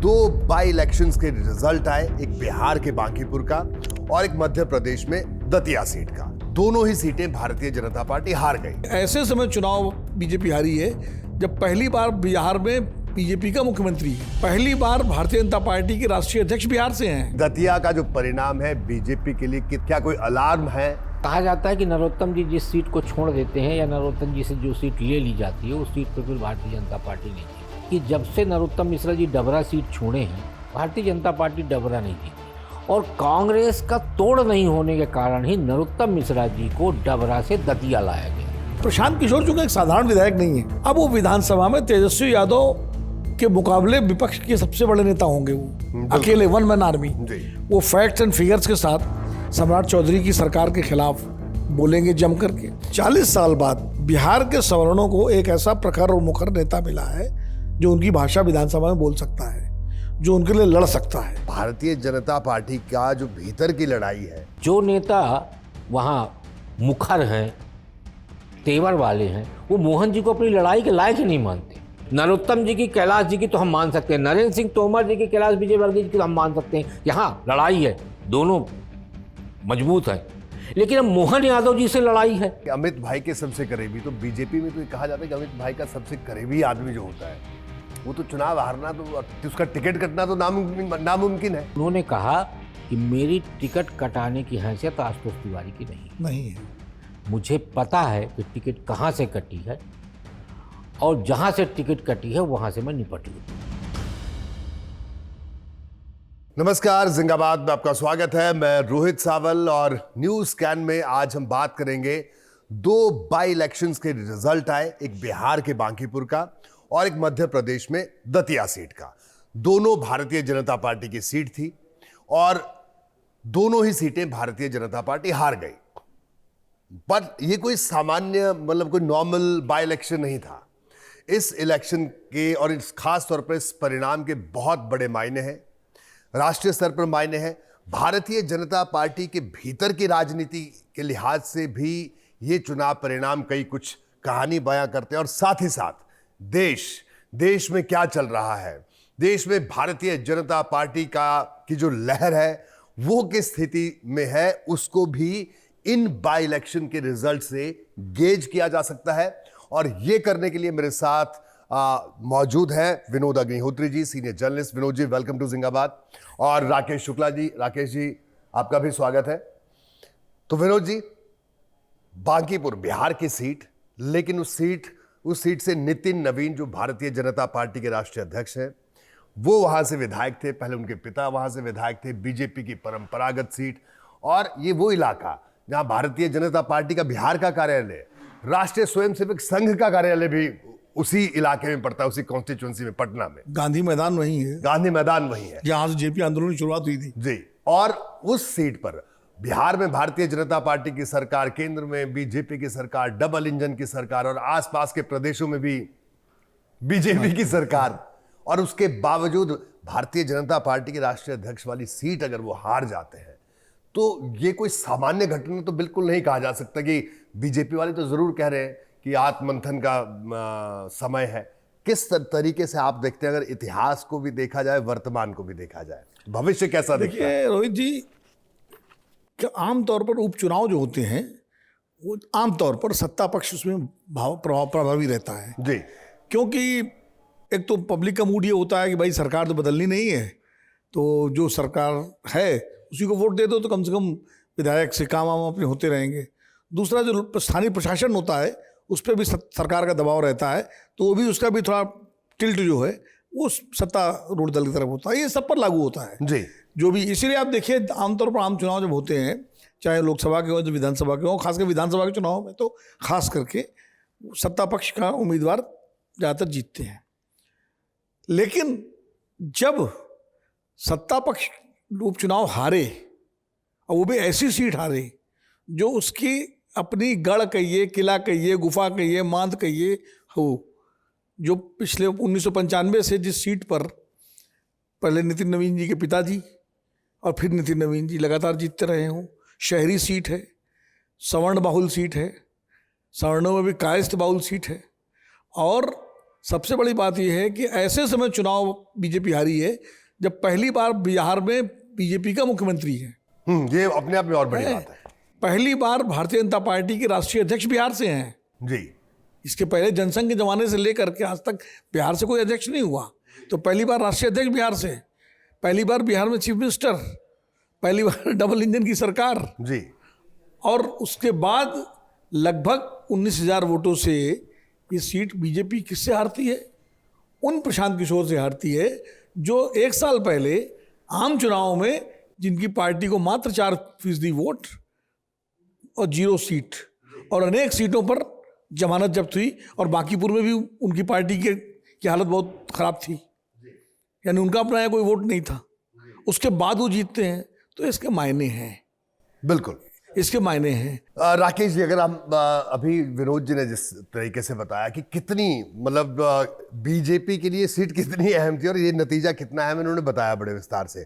दो by elections के result आए, एक बिहार के बांकीपुर का और एक मध्य प्रदेश में दतिया सीट का। दोनों ही सीटें भारतीय जनता पार्टी हार गई। ऐसे समय चुनाव बीजेपी हारी है जब पहली बार बिहार में बीजेपी का मुख्यमंत्री है, पहली बार भारतीय जनता पार्टी के राष्ट्रीय अध्यक्ष बिहार से हैं। दतिया का जो परिणाम है बीजेपी के लिए क्या कोई अलार्म है? कहा जाता है कि नरोत्तम जी जिस सीट को छोड़ देते हैं या नरोत्तम जी से जो सीट ले ली जाती है उस सीट पर फिर भारतीय जनता पार्टी नहीं जीती। कि जब से नरोत्तम मिश्रा जी डबरा सीट छोड़े हैं भारतीय जनता पार्टी डबरा नहीं जीती और कांग्रेस का तोड़ नहीं होने के कारण ही नरोत्तम मिश्रा जी को डबरा से दतिया लाया गया। प्रशांत किशोर चूंकि एक साधारण विधायक नहीं है, अब वो विधानसभा में तेजस्वी यादव के मुकाबले विपक्ष के सबसे बड़े नेता होंगे। वो अकेले वन मैन आर्मी, वो फैक्ट्स एंड फिगर्स के साथ सम्राट चौधरी की सरकार के खिलाफ बोलेंगे जम करके। 40 साल बाद बिहार के सवर्णों को एक ऐसा प्रखर और मुखर नेता मिला है जो उनकी भाषा विधानसभा में बोल सकता है, जो उनके लिए लड़ सकता है। भारतीय जनता पार्टी का जो भीतर की लड़ाई है, जो नेता वहाँ मुखर हैं, तेवर वाले हैं, वो मोहन जी को अपनी लड़ाई के लायक ही नहीं मानते। नरोत्तम जी की, कैलाश जी की तो हम मान सकते हैं, नरेंद्र सिंह तोमर जी की, कैलाश विजयवर्गीय जी की तो हम मान सकते हैं। यहाँ लड़ाई है, दोनों मजबूत है, लेकिन अब मोहन यादव जी से लड़ाई है। अमित भाई के सबसे करीबी, तो बीजेपी में तो कहा जाता है कि अमित भाई का सबसे करीबी आदमी जो होता है वो तो चुनाव हारना, तो उसका टिकट कटना तो नामुमकिन है। उन्होंने कहा कि मेरी टिकट कटाने की हैसियत आशुतोष तिवारी की नहीं है। मुझे पता है कि टिकट कहाँ से कटी है और जहाँ से टिकट कटी है वहाँ से मैं निपट लूँ। नमस्कार, जिंदाबाद में आपका स्वागत है। मैं रोहित सावल और न्यूज स्कैन में आज हम बात करेंगे दो बाई इलेक्शंस के रिजल्ट आए, एक बिहार के बांकीपुर का और एक मध्य प्रदेश में दतिया सीट का। दोनों भारतीय जनता पार्टी की सीट थी और दोनों ही सीटें भारतीय जनता पार्टी हार गई। बट ये कोई सामान्य, मतलब कोई नॉर्मल बाई इलेक्शन नहीं था। इस इलेक्शन के और इस खास तौर पर इस परिणाम के बहुत बड़े मायने हैं, राष्ट्रीय स्तर पर मायने हैं। भारतीय जनता पार्टी के भीतर की राजनीति के लिहाज से भी ये चुनाव परिणाम कई कुछ कहानी बयां करते हैं और साथ ही साथ देश में क्या चल रहा है, देश में भारतीय जनता पार्टी की जो लहर है वो किस स्थिति में है, उसको भी इन बाई इलेक्शन के रिजल्ट से गेज किया जा सकता है। और ये करने के लिए मेरे साथ मौजूद है Vinod Agnihotri ji, senior journalist. Vinod ji, welcome to Zindabad. और राकेश शुक्ला जी, राकेश जी आपका भी स्वागत है। तो विनोद जी, बांकीपुर बिहार की सीट, लेकिन उस सीट से नितिन नवीन जो भारतीय जनता पार्टी के राष्ट्रीय अध्यक्ष हैं वो वहां से विधायक थे, पहले उनके पिता वहां से विधायक थे। बीजेपी की परंपरागत सीट, और ये वो इलाका जहां भारतीय जनता पार्टी का बिहार का कार्यालय, राष्ट्रीय स्वयंसेवक संघ का कार्यालय भी उसी इलाके में पड़ता है, उसी कॉन्स्टिट्यूएंसी में, पटना में। गांधी मैदान वही है, गांधी मैदान वही है जहां से जेपी आंदोलन की शुरुआत हुई थी जी। और उस सीट पर बिहार में भारतीय जनता पार्टी की सरकार, केंद्र में बीजेपी की सरकार, डबल इंजन की सरकार, और आसपास के प्रदेशों में भी बीजेपी की सरकार, और उसके बावजूद भारतीय जनता पार्टी के राष्ट्रीय अध्यक्ष वाली सीट अगर वो हार जाते हैं तो ये कोई सामान्य घटना तो बिल्कुल नहीं कहा जा सकता। कि बीजेपी वाले तो जरूर कह रहे हैं कि आत्ममंथन का समय है। किस तरीके से आप देखते हैं, अगर इतिहास को भी देखा जाए, वर्तमान को भी देखा जाए, भविष्य कैसा दिखता है? रोहित जी, कि आमतौर पर उपचुनाव जो होते हैं वो आमतौर पर सत्ता पक्ष उसमें प्रभावी रहता है जी। क्योंकि एक तो पब्लिक का मूड ये होता है कि भाई सरकार तो बदलनी नहीं है, तो जो सरकार है उसी को वोट दे दो, तो कम से कम विधायक से काम अपने होते रहेंगे। दूसरा, जो स्थानीय प्रशासन होता है उस पर भी सरकार का दबाव रहता है, तो वो भी उसका भी थोड़ा टिल्ट जो है वो सत्तारूढ़ दल की तरफ होता है। ये सब पर लागू होता है जी। जो भी, इसीलिए आप देखिए आमतौर पर आम चुनाव जब होते हैं, चाहे लोकसभा के हो या विधानसभा के हो, खासकर विधानसभा के चुनाव में तो खास करके सत्ता पक्ष का उम्मीदवार ज़्यादातर जीतते हैं। लेकिन जब सत्ता पक्ष उपचुनाव हारे, और वो भी ऐसी सीट हारे जो उसकी अपनी गढ़ कहिए, किला कहिए, गुफा कहिए, मांद कहिए हो, जो पिछले 1995 से जिस सीट पर पहले नितिन नवीन जी के पिताजी और फिर नितिन नवीन जी लगातार जीतते रहे हों, शहरी सीट है, सवर्ण बाहुल सीट है, सवर्णों में भी कायस्थ बाहुल सीट है, और सबसे बड़ी बात यह है कि ऐसे समय चुनाव बीजेपी हारी है जब पहली बार बिहार में बीजेपी का मुख्यमंत्री है। ये अपने आप में और बड़ी बात है। पहली बार भारतीय जनता पार्टी के राष्ट्रीय अध्यक्ष बिहार से हैं। जी। इसके पहले जनसंघ के जमाने से लेकर के आज तक बिहार से कोई अध्यक्ष नहीं हुआ, तो पहली बार राष्ट्रीय अध्यक्ष बिहार से, पहली बार बिहार में चीफ मिनिस्टर, पहली बार डबल इंजन की सरकार। जी। और उसके बाद लगभग 19,000 वोटों से ये सीट बीजेपी किससे हारती है? उन प्रशांत किशोर से हारती है जो 1 साल पहले आम चुनाव में जिनकी पार्टी को मात्र 4% वोट और 0 सीट और अनेक सीटों पर जमानत जब्त हुई, और बांकीपुर में भी उनकी पार्टी की हालत बहुत खराब थी, यानी उनका अपना कोई वोट नहीं था। उसके बाद वो जीतते हैं, तो इसके मायने हैं, बिल्कुल इसके मायने हैं। राकेश जी, अगर हम अभी विनोद जी ने जिस तरीके से बताया कि कितनी मतलब बीजेपी के लिए सीट कितनी अहम थी और ये नतीजा कितना अहम, इन्होंने बताया बड़े विस्तार से।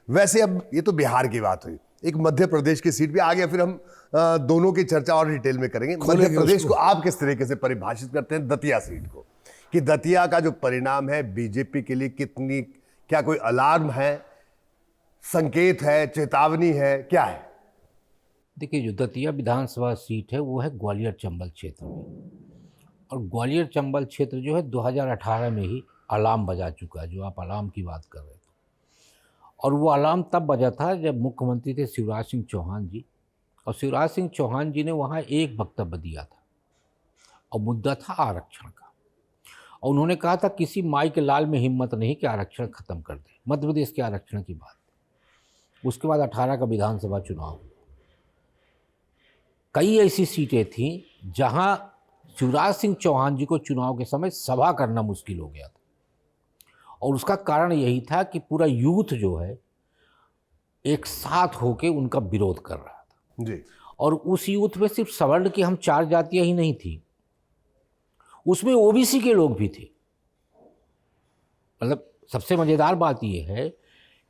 वैसे अब ये तो बिहार की बात हुई, एक मध्य प्रदेश की सीट भी आ गया, फिर हम दोनों की चर्चा और डिटेल में करेंगे। मध्य प्रदेश को आप किस तरीके से परिभाषित करते हैं, दतिया सीट को, कि दतिया का जो परिणाम है बीजेपी के लिए कितनी, क्या कोई अलार्म है, संकेत है, चेतावनी है, क्या है? देखिए, जो दतिया विधानसभा सीट है वो है ग्वालियर चंबल क्षेत्र में, और ग्वालियर चंबल क्षेत्र जो है 2018 में ही अलार्म बजा चुका है, जो आप अलार्म की बात कर रहे थे। और वो अलार्म तब बजा था जब मुख्यमंत्री थे शिवराज सिंह चौहान जी, और शिवराज सिंह चौहान जी ने वहाँ एक वक्तव्य दिया था, और मुद्दा था आरक्षण का। और उन्होंने कहा था किसी माई के लाल में हिम्मत नहीं कि आरक्षण खत्म कर दे, मध्य प्रदेश के आरक्षण की बात। उसके बाद 18 का विधानसभा चुनाव, कई ऐसी सीटें थीं जहां शिवराज सिंह चौहान जी को चुनाव के समय सभा करना मुश्किल हो गया था, और उसका कारण यही था कि पूरा यूथ जो है एक साथ होकर उनका विरोध कर रहा था। जी। और उस यूथ में सिर्फ सवर्ण की हम 4 जातियां ही नहीं थी, उसमें ओबीसी के लोग भी थे। मतलब सबसे मज़ेदार बात यह है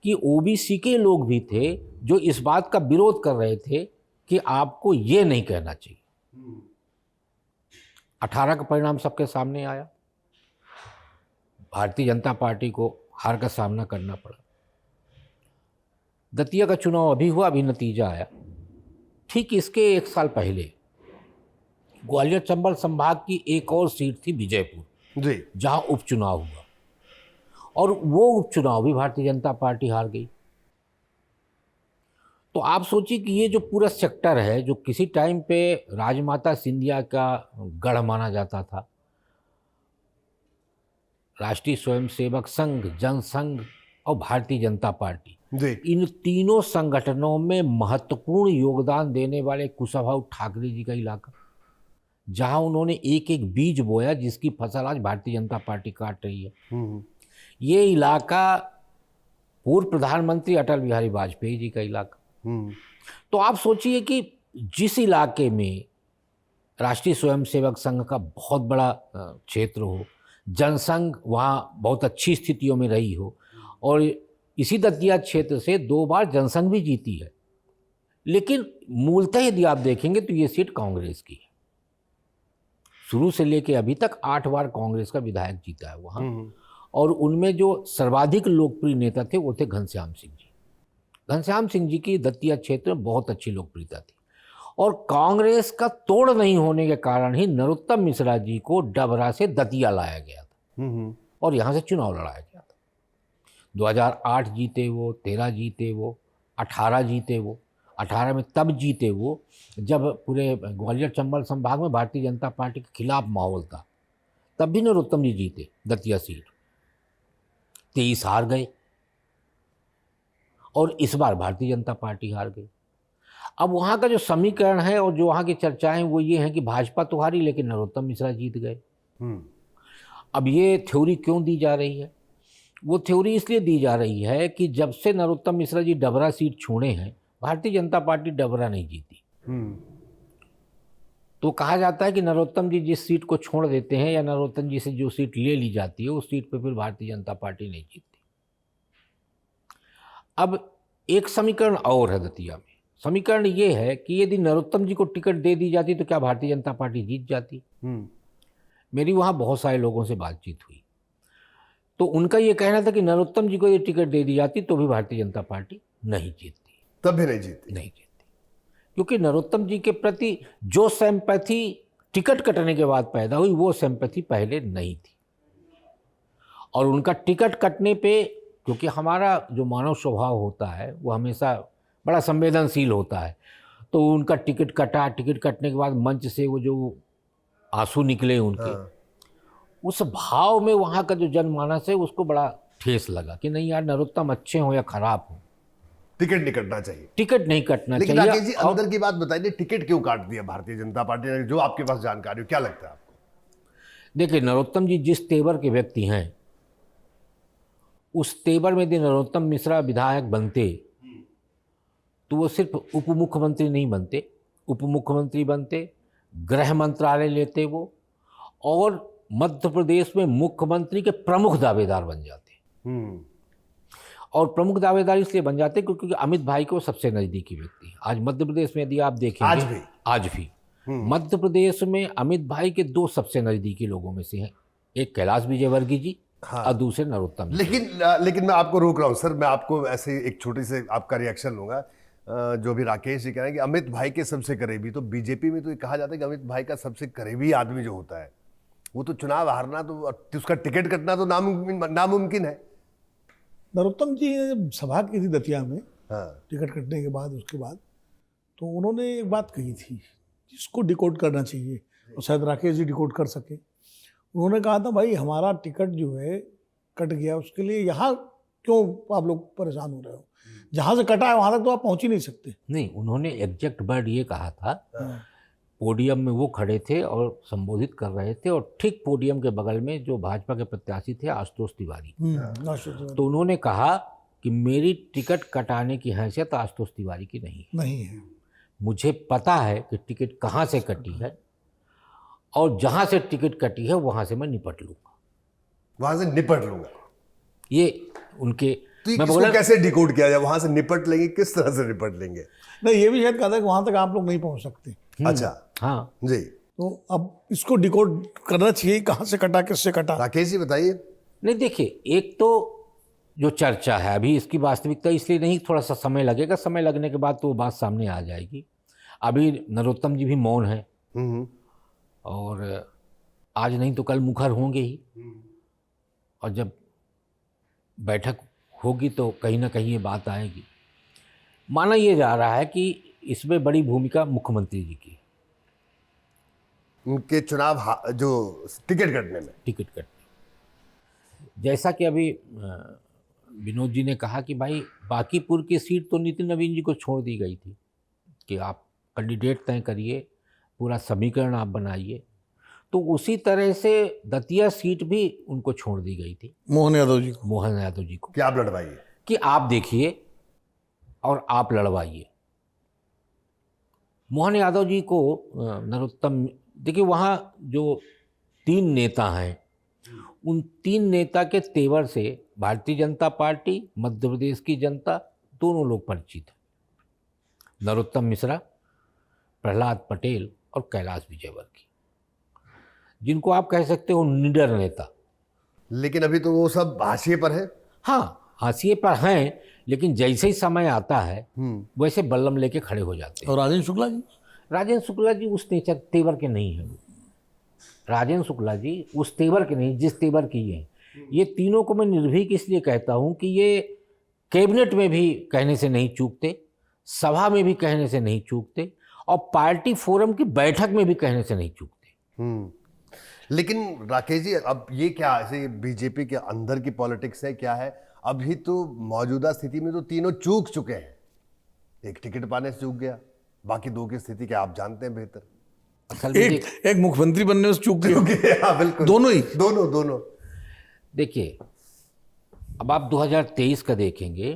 कि ओबीसी के लोग भी थे जो इस बात का विरोध कर रहे थे कि आपको ये नहीं कहना चाहिए। 18 का परिणाम सबके सामने आया, भारतीय जनता पार्टी को हार का सामना करना पड़ा। दतिया का चुनाव अभी हुआ, अभी नतीजा आया। ठीक इसके 1 साल पहले ग्वालियर चंबल संभाग की एक और सीट थी विजयपुर जी, जहां उपचुनाव हुआ, और वो उपचुनाव भी भारतीय जनता पार्टी हार गई। तो आप सोचिए कि ये जो पूरा सेक्टर है, जो किसी टाइम पे राजमाता सिंधिया का गढ़ माना जाता था, राष्ट्रीय स्वयंसेवक संघ, जनसंघ और भारतीय जनता पार्टी, इन तीनों संगठनों में महत्वपूर्ण योगदान देने वाले कुशाभाऊ ठाकरे जी का इलाका, जहां उन्होंने एक एक बीज बोया जिसकी फसल आज भारतीय जनता पार्टी काट रही है। ये इलाका पूर्व प्रधानमंत्री अटल बिहारी वाजपेयी जी का इलाका। तो आप सोचिए कि जिस इलाके में राष्ट्रीय स्वयंसेवक संघ का बहुत बड़ा क्षेत्र हो, जनसंघ वहाँ बहुत अच्छी स्थितियों में रही हो, और इसी दतिया क्षेत्र से 2 बार जनसंघ भी जीती है, लेकिन मूलतः यदि आप देखेंगे तो ये सीट कांग्रेस की है। शुरू से लेकर अभी तक 8 बार कांग्रेस का विधायक जीता है वहाँ, और उनमें जो सर्वाधिक लोकप्रिय नेता थे वो थे घनश्याम सिंह जी। घनश्याम सिंह जी की दतिया क्षेत्र में बहुत अच्छी लोकप्रियता थी, और कांग्रेस का तोड़ नहीं होने के कारण ही नरोत्तम मिश्रा जी को डबरा से दतिया लाया गया था और यहाँ से चुनाव लड़ाया गया था। 2008 जीते वो, 13 जीते वो, 18 जीते वो। 18 में तब जीते वो जब पूरे ग्वालियर चंबल संभाग में भारतीय जनता पार्टी के खिलाफ माहौल था, तब भी नरोत्तम जी जीते दतिया सीट। 23 हार गए, और इस बार भारतीय जनता पार्टी हार गई। अब वहाँ का जो समीकरण है और जो वहाँ की चर्चाएं वो ये हैं कि भाजपा तो हारी लेकिन नरोत्तम मिश्रा जीत गए। अब ये थ्योरी क्यों दी जा रही है? वो थ्योरी इसलिए दी जा रही है कि जब से नरोत्तम मिश्रा जी डबरा सीट छोड़े हैं, भारतीय जनता पार्टी डबरा नहीं जीती। तो कहा जाता है कि नरोत्तम जी जिस सीट को छोड़ देते हैं या नरोत्तम जी से जो सीट ले ली जाती है उस सीट पर फिर भारतीय जनता पार्टी नहीं जीतती। अब एक समीकरण और है दतिया में। समीकरण ये है कि यदि नरोत्तम जी को टिकट दे दी जाती तो क्या भारतीय जनता पार्टी जीत जाती? मेरी वहाँ बहुत सारे लोगों से बातचीत हुई, तो उनका ये कहना था कि नरोत्तम जी को ये टिकट दे दी जाती तो भी भारतीय जनता पार्टी नहीं जीतती, तब भी नहीं जीती। नहीं जीतती, क्योंकि नरोत्तम जी के प्रति जो सिंपैथी टिकट कटने के बाद पैदा हुई वो सिंपैथी पहले नहीं थी। और उनका टिकट कटने पे, क्योंकि हमारा जो मानव स्वभाव होता है वो हमेशा बड़ा संवेदनशील होता है, तो उनका टिकट कटा, टिकट कटने के बाद मंच से वो जो आंसू निकले उनके, हाँ। उस भाव में वहाँ का जो जनमानस है उसको बड़ा ठेस लगा कि नहीं यार, नरोत्तम अच्छे हो या खराब हो, टिकट नहीं कटना चाहिए। टिकट नहीं कटना लेकिन चाहिए। राकेश जी, और अंदर की बात बताइए, टिकट क्यों काट दिया भारतीय जनता पार्टी ने, जो आपके पास जानकारी हो, क्या लगता है आपको? देखिए, नरोत्तम जी जिस तेवर के व्यक्ति हैं, उस तेवर में यदि नरोत्तम मिश्रा विधायक बनते तो वो सिर्फ उप मुख्यमंत्री नहीं बनते, उप मुख्यमंत्री बनते, गृह मंत्रालय लेते वो, और मध्य प्रदेश में मुख्यमंत्री के प्रमुख दावेदार बन जाते। हम्म। और प्रमुख दावेदार इसलिए बन जाते क्योंकि अमित भाई को सबसे नज़दीकी व्यक्ति है। आज मध्य प्रदेश में यदि आप देखेंगे, आज भी मध्य प्रदेश में अमित भाई के दो सबसे नज़दीकी लोगों में से हैं, एक कैलाश विजयवर्गीय जी, हाँ। और दूसरे नरोत्तम जी। लेकिन मैं आपको रोक रहा हूँ सर, मैं आपको ऐसे एक छोटी से आपका रिएक्शन लूंगा। जो भी राकेश जी कह रहे हैं कि अमित भाई के सबसे करीबी, तो बीजेपी में तो ये कहा जाता है कि अमित भाई का सबसे करीबी आदमी जो होता है वो तो चुनाव हारना, तो उसका टिकट कटना तो नामुमकिन है। नरोत्तम जी ने जब सभा की थी दतिया में, हाँ। टिकट कटने के बाद उसके बाद, तो उन्होंने एक बात कही थी जिसको डिकोड करना चाहिए, और शायद राकेश जी डिकोड कर सके। उन्होंने कहा था, भाई हमारा टिकट जो है कट गया, उसके लिए यहाँ क्यों आप लोग परेशान हो रहे हो, जहाँ से कटा है वहाँ तक तो आप पहुँच ही नहीं सकते। नहीं, उन्होंने एग्जैक्ट वर्ड ये कहा था, पोडियम में वो खड़े थे और संबोधित कर रहे थे, और ठीक पोडियम के बगल में जो भाजपा के प्रत्याशी थे आशुतोष तिवारी, तो उन्होंने कहा कि मेरी टिकट कटाने की हैसियत आशुतोष तिवारी की नहीं है। मुझे पता है कि टिकट कहाँ से कटी है, और जहाँ से टिकट कटी है वहाँ से मैं निपट लूँगा, वहाँ से निपट लूंगा। ये उनके, तो मैं इसको बोला कैसे डिकोड किया जाए, वहां से निपट लेंगे, किस तरह से निपट लेंगे? नहीं, ये भी शायद कहा था कि वहाँ तक आप लोग नहीं पहुँच सकते। अच्छा, हाँ जी। तो अब इसको डिकोड करना चाहिए, कहाँ से कटा, किससे कटा। राकेश जी बताइए। नहीं, देखिए, एक तो जो चर्चा है अभी इसकी वास्तविकता इसलिए नहीं, थोड़ा सा समय लगेगा, समय लगने के बाद तो वो बात सामने आ जाएगी। अभी नरोत्तम जी भी मौन है, और आज नहीं तो कल मुखर होंगे ही, और जब बैठक होगी तो कहीं ना कहीं ये बात आएगी। माना ये जा रहा है कि इसमें बड़ी भूमिका मुख्यमंत्री जी की, उनके चुनाव जो टिकट कटने में, टिकट कटने। जैसा कि अभी विनोद जी ने कहा कि भाई बांकीपुर की सीट तो नितिन नवीन जी को छोड़ दी गई थी कि आप कैंडिडेट तय करिए, पूरा समीकरण आप बनाइए, तो उसी तरह से दतिया सीट भी उनको छोड़ दी गई थी मोहन यादव जी को कि आप लड़वाइए, कि आप देखिए और आप लड़वाइए। मोहन यादव जी को नरोत्तम, देखिए वहाँ जो तीन नेता हैं, उन तीन नेता के तेवर से भारतीय जनता पार्टी, मध्य प्रदेश की जनता, दोनों लोग परिचित हैं। नरोत्तम मिश्रा, प्रहलाद पटेल और कैलाश विजयवर्गीय, जिनको आप कह सकते हो निडर नेता। लेकिन अभी तो वो सब हाशिए पर है। हाँ, हाशिए पर हैं, लेकिन जैसे ही समय आता है वैसे बल्लम लेके खड़े हो जाते हैं। और राजेंद्र शुक्ला जी उस नेचर तेवर के नहीं हैं। राजेंद्र शुक्ला जी उस तेवर के नहीं जिस तेवर की हैं। ये तीनों को मैं निर्भीक इसलिए कहता हूँ कि ये कैबिनेट में भी कहने से नहीं चूकते, सभा में भी कहने से नहीं चूकते, और पार्टी फोरम की बैठक में भी कहने से नहीं चूकते। लेकिन राकेश जी, अब ये क्या ऐसे बीजेपी के अंदर की पॉलिटिक्स है, क्या है? अभी तो मौजूदा स्थिति में तो तीनों चूक चुके हैं। एक टिकट पाने से चूक गया, बाकी दो की स्थिति क्या आप जानते हैं बेहतर। असल में एक मुख्यमंत्री बनने में चूक गए। हाँ बिल्कुल, दोनों। देखिए, अब आप 2023 का देखेंगे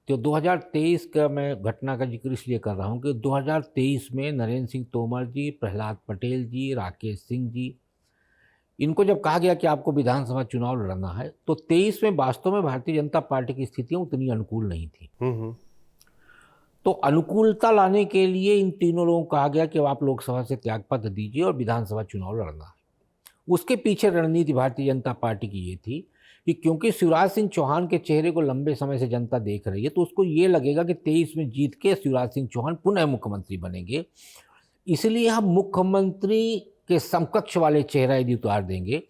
तो 2023 का मैं घटना का जिक्र इसलिए कर रहा हूँ कि 2023 में नरेंद्र सिंह तोमर जी, प्रहलाद पटेल जी, राकेश सिंह जी, इनको जब कहा गया कि आपको विधानसभा चुनाव लड़ना है, तो 23 में वास्तव में भारतीय जनता पार्टी की स्थितियाँ उतनी अनुकूल नहीं थी। तो अनुकूलता लाने के लिए इन तीनों लोगों को कहा गया कि अब आप लोकसभा से त्यागपत्र दीजिए और विधानसभा चुनाव लड़ना है। उसके पीछे रणनीति भारतीय जनता पार्टी की ये थी कि क्योंकि शिवराज सिंह चौहान के चेहरे को लंबे समय से जनता देख रही है, तो उसको ये लगेगा कि 23 में जीत के शिवराज सिंह चौहान पुनः मुख्यमंत्री बनेंगे, इसलिए हम मुख्यमंत्री के समकक्ष वाले चेहरा यदि उतार देंगे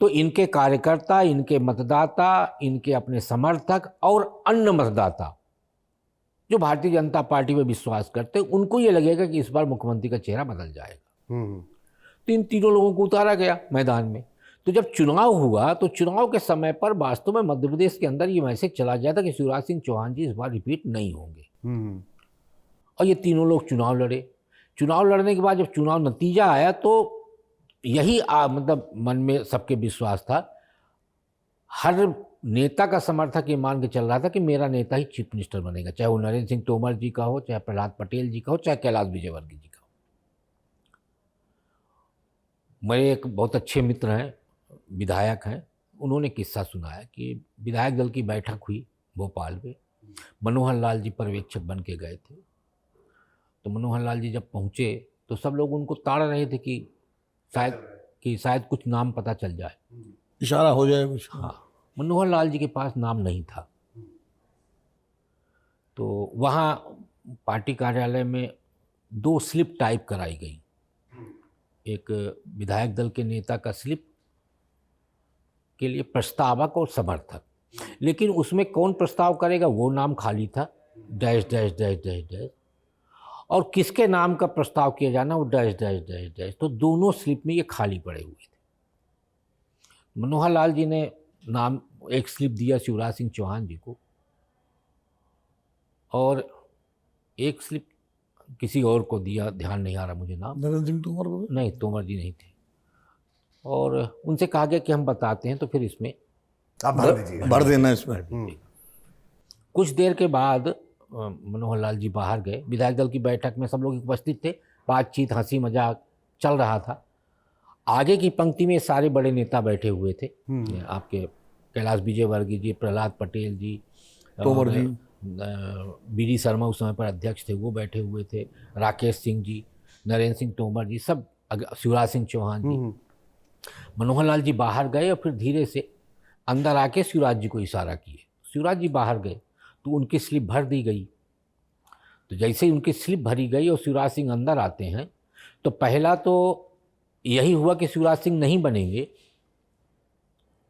तो इनके कार्यकर्ता, इनके मतदाता, इनके अपने समर्थक और अन्य मतदाता जो भारतीय जनता पार्टी में विश्वास करते हैं, उनको ये लगेगा कि इस बार मुख्यमंत्री का चेहरा बदल जाएगा। तो इन तीनों लोगों को उतारा गया मैदान में। तो जब चुनाव हुआ तो चुनाव के समय पर वास्तव में मध्य प्रदेश के अंदर ये मैसेज चला गया था कि शिवराज सिंह चौहान जी इस बार रिपीट नहीं होंगे। और ये तीनों लोग चुनाव लड़े। चुनाव लड़ने के बाद जब चुनाव नतीजा आया तो यही मतलब मन में सबके विश्वास था। हर नेता का समर्थक ये मान के चल रहा था कि मेरा नेता ही चीफ मिनिस्टर बनेगा, चाहे वो नरेंद्र सिंह तोमर जी का हो, चाहे प्रहलाद पटेल जी का हो, चाहे कैलाश विजयवर्गीय जी का हो। मेरे एक बहुत अच्छे मित्र हैं, विधायक हैं, उन्होंने किस्सा सुनाया कि विधायक दल की बैठक हुई भोपाल में, मनोहर लाल जी पर्यवेक्षक बन के गए थे। तो मनोहर लाल जी जब पहुँचे तो सब लोग उनको ताड़ रहे थे कि शायद कुछ नाम पता चल जाए, इशारा हो जाए कुछ। हाँ, मनोहर लाल जी के पास नाम नहीं था। तो वहाँ पार्टी कार्यालय में 2 स्लिप टाइप कराई गई, एक विधायक दल के नेता का स्लिप के लिए प्रस्तावक और समर्थक, लेकिन उसमें कौन प्रस्ताव करेगा वो नाम खाली था, dash dash dash dash dash, और किसके नाम का प्रस्ताव किया जाना वो डैश डैश डैश डैश। तो दोनों स्लिप में ये खाली पड़े हुए थे। मनोहर लाल जी ने नाम एक स्लिप दिया शिवराज सिंह चौहान जी को और एक स्लिप किसी और को दिया, ध्यान नहीं आ रहा मुझे नाम। नरेंद्र सिंह तोमर को? नहीं, तोमर जी नहीं थे। और उनसे कहा गया कि हम बताते हैं, तो फिर इसमें आप भर दीजिए, भर देना इसमें। कुछ देर के बाद मनोहर लाल जी बाहर गए। विधायक दल की बैठक में सब लोग उपस्थित थे, बातचीत, हंसी मजाक चल रहा था। आगे की पंक्ति में सारे बड़े नेता बैठे हुए थे, आपके कैलाश विजयवर्गीय जी, प्रहलाद पटेल जी, तोमर जी, बी.डी. शर्मा उस समय पर अध्यक्ष थे, वो बैठे हुए थे, राकेश सिंह जी, नरेंद्र सिंह तोमर जी, सब, शिवराज सिंह चौहान जी। मनोहर लाल जी बाहर गए और फिर धीरे से अंदर आके शिवराज जी को इशारा किए। शिवराज जी बाहर गए तो उनकी स्लिप भर दी गई। तो जैसे ही उनकी स्लिप भरी गई और शिवराज सिंह अंदर आते हैं तो पहला तो यही हुआ कि शिवराज सिंह नहीं बनेंगे।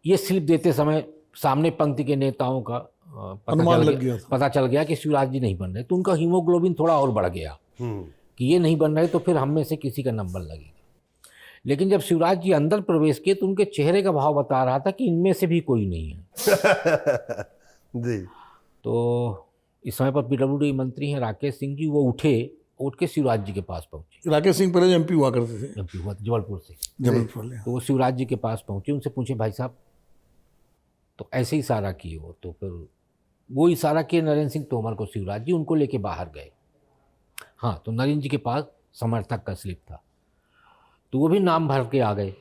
ये स्लिप देते समय सामने पंक्ति के नेताओं का पता चल गया कि शिवराज जी नहीं बन रहे, तो उनका हीमोग्लोबिन थोड़ा और बढ़ गया कि ये नहीं बन रहे तो फिर हम में से किसी का नंबर लगेगा। लेकिन जब शिवराज जी अंदर प्रवेश किए तो उनके चेहरे का भाव बता रहा था कि इनमें से भी कोई नहीं है। जी। तो इस समय पर पीडब्ल्यूडी मंत्री हैं राकेश सिंह जी, वो उठ के शिवराज जी के पास पहुंचे। राकेश सिंह पहले एमपी हुआ करते थे, एमपी हुआ जबलपुर से। तो वो शिवराज जी के पास पहुंचे, उनसे पूछे भाई साहब, तो ऐसे ही इशारा किए वो, तो फिर वो इशारा किए नरेंद्र सिंह तोमर को शिवराज जी, उनको लेके बाहर गए। हाँ, तो नरेंद्र जी के पास समर्थक का स्लिप था, तो वो भी नाम भर के आ गए,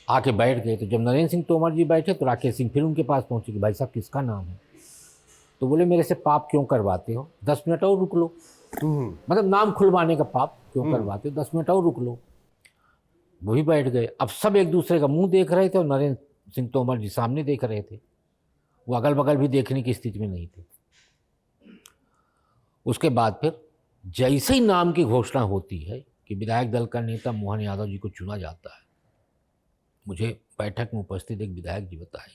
आके बैठ गए। तो जब नरेंद्र सिंह तोमर जी बैठे तो राकेश सिंह फिर उनके पास पहुंचे कि भाई साहब किसका नाम है? तो बोले मेरे से पाप क्यों करवाते हो, 10 मिनट और रुक लो। मतलब नाम खुलवाने का पाप क्यों करवाते हो, 10 मिनट और रुक लो। वो भी बैठ गए। अब सब एक दूसरे का मुंह देख रहे थे और नरेंद्र सिंह तोमर जी सामने देख रहे थे, वो अगल बगल भी देखने की स्थिति में नहीं थे। उसके बाद फिर जैसे ही नाम की घोषणा होती है कि विधायक दल का नेता मोहन यादव जी को चुना जाता है, मुझे बैठक में उपस्थित एक विधायक जी बताए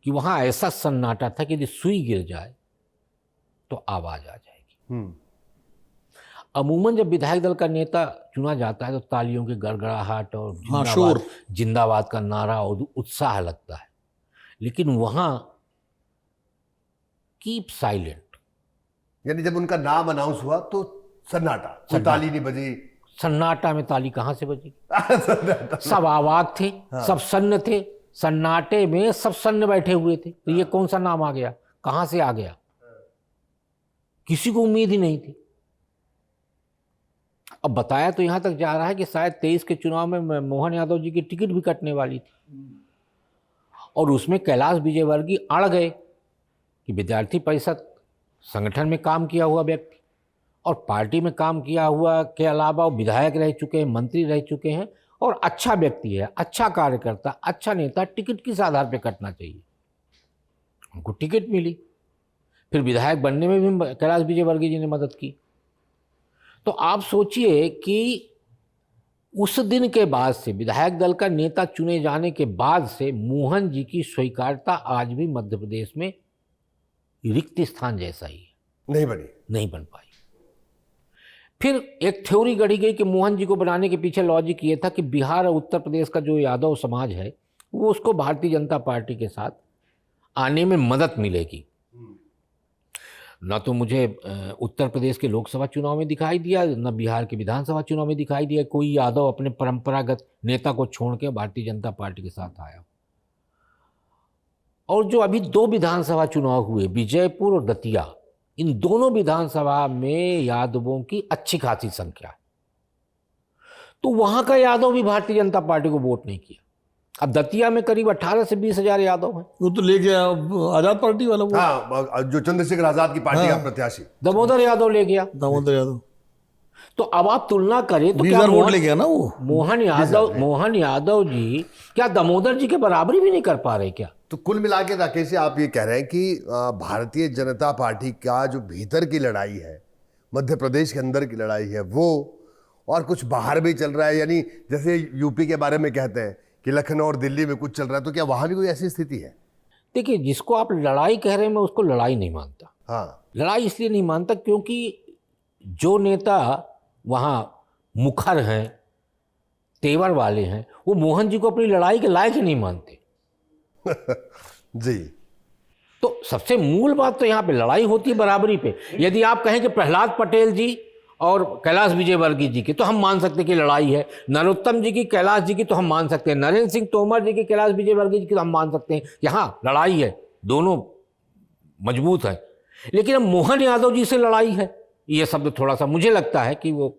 कि वहाँ ऐसा सन्नाटा था कि यदि सुई गिर जाए तो आवाज़ आ जाएगी। अमूमन जब विधायक दल का नेता चुना जाता है तो तालियों की गड़गड़ाहट और जिंदाबाद का नारा और उत्साह लगता है, लेकिन वहाँ कीप साइलेंट, यानी जब उनका नाम अनाउंस हुआ तो सन्नाटा, कोई ताली नहीं बजी। सन्नाटा में ताली कहाँ से बजी? सब आवाज थे, सब सन्न थे, सन्नाटे में सब सन्न बैठे हुए थे। तो ये कौन सा नाम आ गया, कहाँ से आ गया? किसी को उम्मीद ही नहीं थी। अब बताया तो यहाँ तक जा रहा है कि शायद 23 के चुनाव में मोहन यादव जी की टिकट भी कटने वाली थी, और उसमें कैलाश विजयवर्गीय अड़ गए कि विद्यार्थी परिषद संगठन में काम किया हुआ व्यक्ति और पार्टी में काम किया हुआ के अलावा वो विधायक रह चुके हैं, मंत्री रह चुके हैं, और अच्छा व्यक्ति है, अच्छा कार्यकर्ता, अच्छा नेता, टिकट किस आधार पे कटना चाहिए? उनको टिकट मिली, फिर विधायक बनने में भी कैलाश विजयवर्गीय जी ने मदद की। तो आप सोचिए कि उस दिन के बाद से, विधायक दल का नेता चुने जाने के बाद से, मोहन जी की स्वीकार्यता आज भी मध्य प्रदेश में रिक्त स्थान जैसा ही है, नहीं बन पाई। फिर एक थ्योरी गढ़ी गई कि मोहन जी को बनाने के पीछे लॉजिक ये था कि बिहार और उत्तर प्रदेश का जो यादव समाज है वो उसको भारतीय जनता पार्टी के साथ आने में मदद मिलेगी। न तो मुझे उत्तर प्रदेश के लोकसभा चुनाव में दिखाई दिया, न बिहार के विधानसभा चुनाव में दिखाई दिया कोई यादव अपने परंपरागत नेता को छोड़ के भारतीय जनता पार्टी के साथ आया। और जो अभी 2 विधानसभा चुनाव हुए, विजयपुर और दतिया, इन दोनों विधानसभा में यादवों की अच्छी खासी संख्या है। तो वहां का यादव भी भारतीय जनता पार्टी को वोट नहीं किया। अब दतिया में करीब 18 से 20 हजार यादव हैं। वो तो ले गया आजाद पार्टी वाला वो। हाँ, जो चंद्रशेखर आजाद की पार्टी का प्रत्याशी दामोदर यादव ले गया। दामोदर यादव। तो अब आप तुलना करें तो 20,000 वोट ले गया ना वो। मोहन यादव जी क्या दामोदर जी के बराबरी भी नहीं कर पा रहे क्या? तो कुल मिला के राकेश जी, आप ये कह रहे हैं कि भारतीय जनता पार्टी का जो भीतर की लड़ाई है, मध्य प्रदेश के अंदर की लड़ाई है वो, और कुछ बाहर भी चल रहा है। यानी जैसे यूपी के बारे में कहते हैं कि लखनऊ और दिल्ली में कुछ चल रहा है, तो क्या वहां भी कोई ऐसी स्थिति है? देखिए, जिसको आप लड़ाई कह रहे हैं मैं उसको लड़ाई नहीं मानता। हाँ, लड़ाई इसलिए नहीं मानता क्योंकि जो नेता वहाँ मुखर हैं, तेवर वाले हैं, वो मोहन जी को अपनी लड़ाई के लायक ही नहीं मानते। जी। तो सबसे मूल बात तो यहाँ पे लड़ाई होती है बराबरी पे। यदि आप कहें कि प्रहलाद पटेल जी और कैलाश विजयवर्गीय जी की, तो हम मान सकते हैं कि लड़ाई है। नरोत्तम जी की, कैलाश जी की, तो हम मान सकते हैं। नरेंद्र सिंह तोमर जी की, कैलाश विजयवर्गीय जी की, तो हम मान सकते हैं कि हाँ लड़ाई है, दोनों मजबूत है। लेकिन अब मोहन यादव जी से लड़ाई है, ये शब्द थोड़ा सा मुझे लगता है कि वो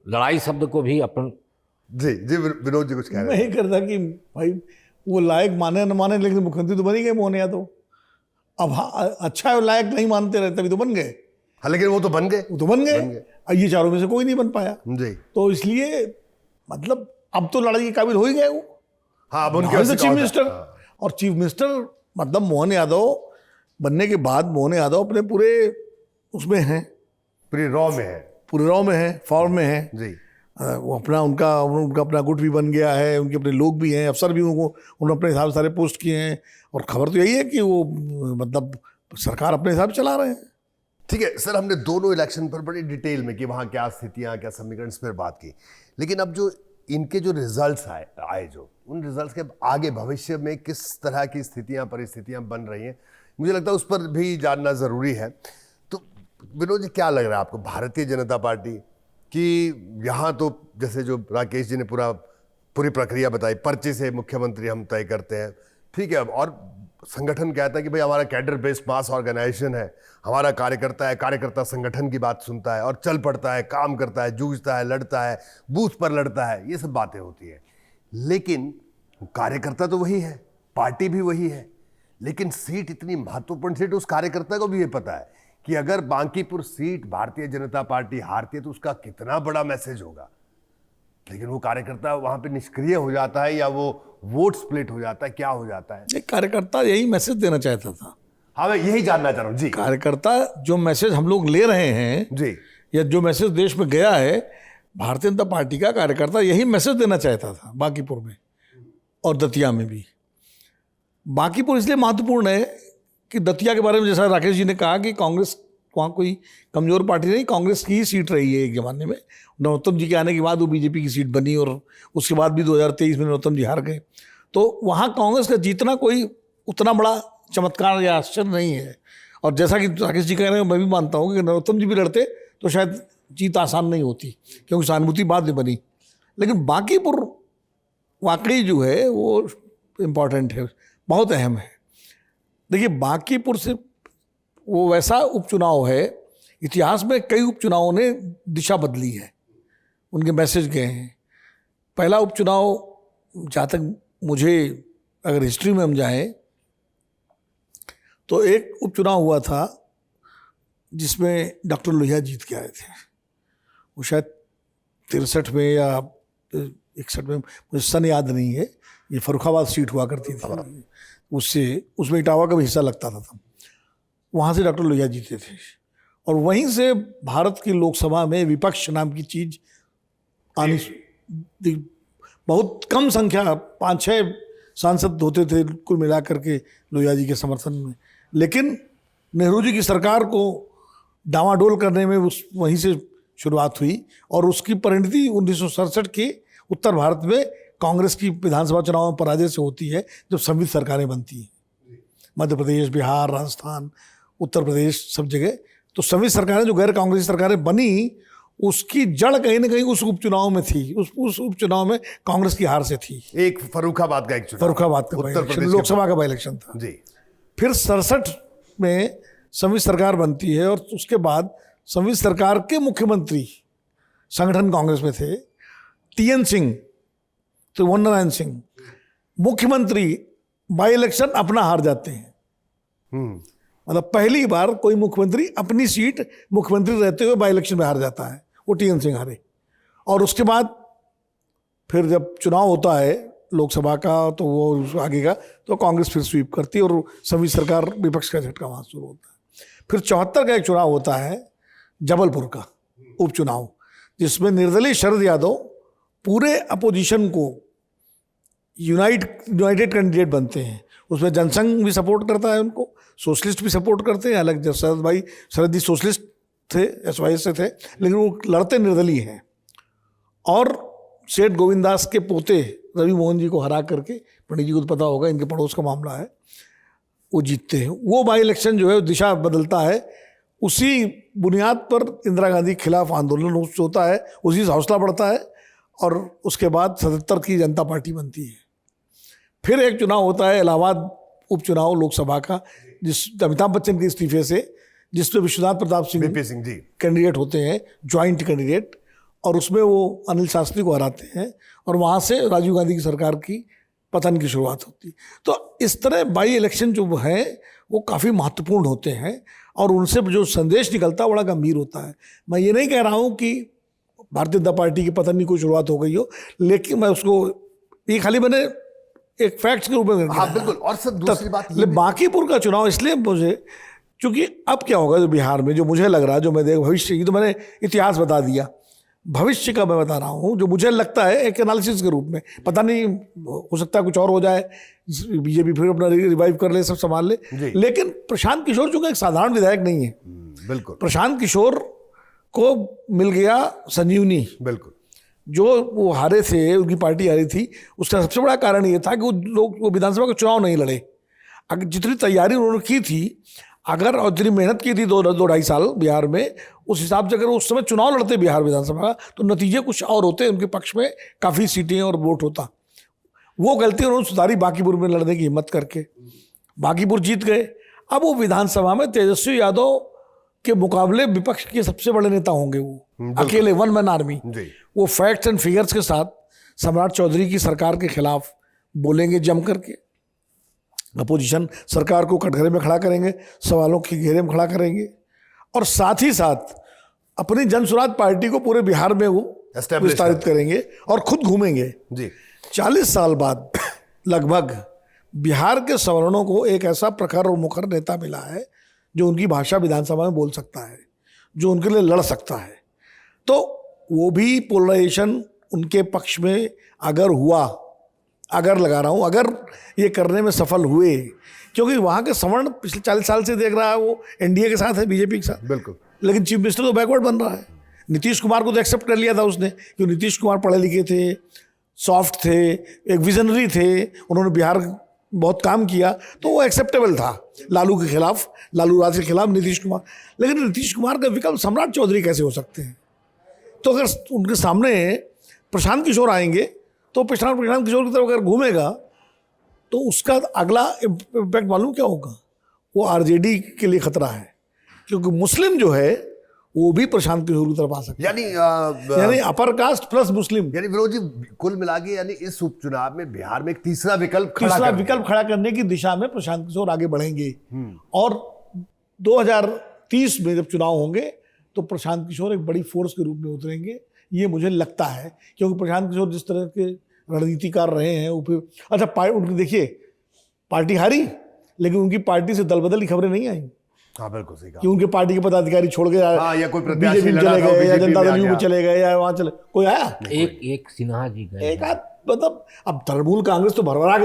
लड़ाई शब्द को भी अपन। जी विनोद जी कुछ कह रहे मैं हैं? ही करता कि भाई वो लायक माने न माने, लेकिन मुख्यमंत्री तो बन ही गए मोहन यादव। अब हाँ, अच्छा है लायक नहीं मानते रहे तभी तो बन गए। हाँ, लेकिन वो तो बन गए। अब ये चारों में से कोई नहीं बन पाया। जी। तो इसलिए मतलब अब तो लड़ाई के काबिल हो ही गए वो। हाँ, अब उनके चीफ मिनिस्टर, और चीफ मिनिस्टर मतलब मोहन यादव बनने के बाद मोहन यादव अपने पूरे उसमें हैं, पूरी रॉ में है, पूरे रॉ में है, फॉर्म में है जी। वो अपना उनका अपना गुट भी बन गया है, उनके अपने लोग भी हैं, अफसर भी उन्होंने अपने हिसाब से सारे पोस्ट किए हैं। और खबर तो यही है कि वो मतलब सरकार अपने हिसाब से चला रहे हैं। ठीक है सर, हमने दोनों इलेक्शन पर बड़ी डिटेल में कि वहाँ क्या स्थितियाँ, क्या समीकरण, इस पर बात की। लेकिन अब जो इनके जो रिजल्ट्स आए जो उन रिजल्ट्स के आगे भविष्य में किस तरह की स्थितियाँ, परिस्थितियाँ बन रही हैं, मुझे लगता है उस पर भी जानना ज़रूरी है। तो विनोद जी, क्या लग रहा है आपको, भारतीय जनता पार्टी कि यहाँ तो जैसे जो राकेश जी ने पूरी प्रक्रिया बताई, पर्चे से मुख्यमंत्री हम तय करते हैं, ठीक है, और संगठन कहता है कि भाई हमारा कैडर बेस्ड मास ऑर्गेनाइजेशन है, हमारा कार्यकर्ता है, कार्यकर्ता संगठन की बात सुनता है और चल पड़ता है, काम करता है, जूझता है, लड़ता है, बूथ पर लड़ता है, ये सब बातें होती है। लेकिन कार्यकर्ता तो वही है, पार्टी भी वही है, लेकिन सीट इतनी महत्वपूर्ण सीट, उस कार्यकर्ता को भी ये पता है कि अगर बांकीपुर सीट भारतीय जनता पार्टी हारती है तो उसका कितना बड़ा मैसेज होगा। लेकिन वो कार्यकर्ता वहां पे निष्क्रिय हो जाता है या वो वोट स्प्लिट हो जाता है, क्या हो जाता है? कार्यकर्ता यही मैसेज देना चाहता था। हाँ, मैं यही जानना चाह रहा हूँ जी। कार्यकर्ता जो मैसेज हम लोग ले रहे हैं जी, या जो मैसेज देश में गया है, भारतीय जनता पार्टी का कार्यकर्ता यही मैसेज देना चाहता था बांकीपुर में और दतिया में भी। बांकीपुर इसलिए महत्वपूर्ण है कि दतिया के बारे में जैसा राकेश जी ने कहा कि कांग्रेस वहाँ कोई कमज़ोर पार्टी नहीं, कांग्रेस की ही सीट रही है एक ज़माने में। नरोत्तम जी के आने के बाद वो बीजेपी की सीट बनी और उसके बाद भी 2023 में नरोत्तम जी हार गए। तो वहाँ कांग्रेस का जीतना कोई उतना बड़ा चमत्कार या आश्चर्य नहीं है। और जैसा कि राकेश जी कह रहे हैं, मैं भी मानता हूँ कि नरोत्तम जी भी लड़ते तो शायद जीत आसान नहीं होती, क्योंकि सहानुभूति बाद में बनी। लेकिन बांकीपुर वाकई जो है वो इम्पॉर्टेंट है, बहुत अहम है। देखिए, बांकीपुर से वो वैसा उपचुनाव है, इतिहास में कई उपचुनावों ने दिशा बदली है, उनके मैसेज गए हैं। पहला उपचुनाव, जहाँ तक मुझे, अगर हिस्ट्री में हम जाएं तो एक उपचुनाव हुआ था जिसमें डॉक्टर लोहिया जीत के आए थे। वो शायद 63 में या 61 में, मुझे सन याद नहीं है, ये फर्रुखाबाद सीट हुआ करती थी, उसमें इटावा का भी हिस्सा लगता था। वहाँ से डॉक्टर लोहिया जीते थे और वहीं से भारत की लोकसभा में विपक्ष नाम की चीज आनी, बहुत कम संख्या 5-6 सांसद होते थे कुल मिलाकर के लोहिया जी के समर्थन में, लेकिन नेहरू जी की सरकार को डामाडोल करने में वहीं से शुरुआत हुई और उसकी परिणति 1967 के उत्तर भारत में कांग्रेस की विधानसभा चुनाव में पराजय से होती है, जब संयुक्त सरकारें बनती हैं मध्य प्रदेश, बिहार, राजस्थान, उत्तर प्रदेश, सब जगह। तो संयुक्त सरकारें जो गैर कांग्रेसी सरकारें बनी, उसकी जड़ कहीं ना कहीं उस उपचुनाव में थी, उस उपचुनाव में कांग्रेस की हार से थी। एक फर्रुखाबाद का एक चुनाव, फर्रुखाबाद का उत्तर प्रदेश लोकसभा का बाई इलेक्शन था जी। फिर 67 में संयुक्त सरकार बनती है और उसके बाद संयुक्त सरकार के मुख्यमंत्री संगठन कांग्रेस में थे TN सिंह, तो वन्नारायण सिंह मुख्यमंत्री बाई इलेक्शन अपना हार जाते हैं। मतलब पहली बार कोई मुख्यमंत्री अपनी सीट मुख्यमंत्री रहते हुए बाई इलेक्शन में हार जाता है, वो TN सिंह हारे। और उसके बाद फिर जब चुनाव होता है लोकसभा का, तो वो आगे का तो कांग्रेस फिर स्वीप करती है और संयुक्त सरकार विपक्ष का झटका वहाँ शुरू होता है। फिर 74 का एक चुनाव होता है जबलपुर का उपचुनाव, जिसमें निर्दलीय शरद यादव पूरे अपोजिशन को यूनाइटेड कैंडिडेट बनते हैं। उसमें जनसंघ भी सपोर्ट करता है उनको, सोशलिस्ट भी सपोर्ट करते हैं। हालांकि शरद जी सोशलिस्ट थे, SYS से थे, लेकिन वो लड़ते निर्दलीय हैं। और सेठ गोविंदास के पोते रवि मोहन जी को हरा करके, पंडित जी को तो पता होगा, इनके पड़ोस का मामला है, वो जीतते हैं। वो बाई इलेक्शन जो है दिशा बदलता है। उसी बुनियाद पर इंदिरा गांधी के खिलाफ आंदोलन होता है, उसी से हौसला बढ़ता है और उसके बाद 77 की जनता पार्टी बनती है। फिर एक चुनाव होता है इलाहाबाद उपचुनाव लोकसभा का, जिस अमिताभ बच्चन के इस्तीफे से, जिसमें विश्वनाथ प्रताप सिंह जी कैंडिडेट होते हैं, ज्वाइंट कैंडिडेट, और उसमें वो अनिल शास्त्री को हराते हैं और वहाँ से राजीव गांधी की सरकार की पतन की शुरुआत होती है। तो इस तरह बाई इलेक्शन जो है वो काफ़ी महत्वपूर्ण होते हैं और उनसे जो संदेश निकलता है बड़ा गंभीर होता है। मैं ये नहीं कह रहा हूँ कि भारतीय जनता पार्टी की पतन की कोई शुरुआत हो गई हो, लेकिन मैं उसको ये खाली मैंने एक फैक्ट्स के रूप में, हाँ बिल्कुल। और सर दूसरी बात बांकीपुर का चुनाव इसलिए मुझे, क्योंकि अब क्या होगा जो बिहार में, जो मुझे लग रहा है, जो मैं देख भविष्य की, तो मैंने इतिहास बता दिया, भविष्य का मैं बता रहा हूँ जो मुझे लगता है एक एनालिसिस के रूप में। पता नहीं, हो सकता है कुछ और हो जाए, बीजेपी फिर अपना रिवाइव कर ले, सब संभाल ले, लेकिन प्रशांत किशोर चूंकि एक साधारण विधायक नहीं है, बिल्कुल, प्रशांत किशोर को मिल गया संजीवनी, बिल्कुल, जो वो हारे थे, उनकी पार्टी हारी थी, उसका सबसे बड़ा कारण ये था कि वो विधानसभा का चुनाव नहीं लड़े। अगर जितनी तैयारी उन्होंने की थी, अगर और जितनी मेहनत की थी 2-2.5 साल बिहार में, उस हिसाब से अगर उस समय चुनाव लड़ते बिहार विधानसभा का, तो नतीजे कुछ और होते, उनके पक्ष में काफ़ी सीटें और वोट होता। वो गलती उन्होंने सुधारी बांकीपुर में लड़ने की हिम्मत करके, बांकीपुर जीत गए। अब वो विधानसभा में तेजस्वी यादव के मुकाबले विपक्ष के सबसे बड़े नेता होंगे, वो अकेले, वन मैन आर्मी। वो फैक्ट्स एंड फिगर्स के साथ सम्राट चौधरी की सरकार के खिलाफ बोलेंगे जम करके, अपोजिशन सरकार को कटघरे में खड़ा करेंगे, सवालों के घेरे में खड़ा करेंगे, और साथ ही साथ अपनी जनसुराज पार्टी को पूरे बिहार में वो विस्तारित करेंगे और खुद घूमेंगे जी। 40 साल बाद लगभग बिहार के सवर्णों को एक ऐसा प्रखर और मुखर नेता मिला है जो उनकी भाषा विधानसभा में बोल सकता है, जो उनके लिए लड़ सकता है। तो वो भी पोलराइजेशन उनके पक्ष में अगर हुआ, अगर लगा रहा हूँ, अगर ये करने में सफल हुए, क्योंकि वहाँ के सवर्ण पिछले 40 साल से देख रहा है वो एनडीए के साथ है, बीजेपी के साथ, बिल्कुल, लेकिन चीफ मिनिस्टर तो बैकवर्ड बन रहा है। नीतीश कुमार को तो एक्सेप्ट कर लिया था उसने, क्योंकि नीतीश कुमार पढ़े लिखे थे, सॉफ्ट थे, एक विजनरी थे, उन्होंने बिहार बहुत काम किया, तो वो एक्सेप्टेबल था लालू के खिलाफ, लालू राज के खिलाफ नीतीश कुमार। लेकिन नीतीश कुमार का विकल्प सम्राट चौधरी कैसे हो सकते हैं? तो अगर उनके सामने प्रशांत किशोर आएंगे, तो प्रशांत किशोर की तरफ अगर घूमेगा तो उसका अगला इम्पैक्ट मालूम क्या होगा? वो आरजेडी के लिए खतरा है, क्योंकि मुस्लिम जो है वो भी प्रशांत किशोर की तरफ आ सकता है, यानी अपर कास्ट प्लस मुस्लिम। यानी विनोद जी, कुल मिला के यानी इस उपचुनाव में बिहार में एक तीसरा विकल्प खड़ा करने की दिशा में प्रशांत किशोर आगे बढ़ेंगे। और 2030 में जब चुनाव होंगे तो प्रशांत किशोर एक बड़ी फोर्स के रूप में उतरेंगे, ये मुझे लगता है, क्योंकि प्रशांत किशोर जिस तरह के रणनीतिकार रहे हैं वो फिर अच्छा उनकी देखिए पार्टी हारी, लेकिन उनकी पार्टी से दल बदल की खबरें नहीं आई हाँ बिल्कुल सही कहा। कि उनके पार्टी के पदाधिकारी छोड़ के हाँ, या कोई प्रत्याशी बीजेपी लड़ा चले था, गए या BJP जनता में आ दल यू गया। चले गए या वहाँ चले, कोई आया एक सिन्हा जी गए एक आध, मतलब अब तृणमूल कांग्रेस तो भरभरा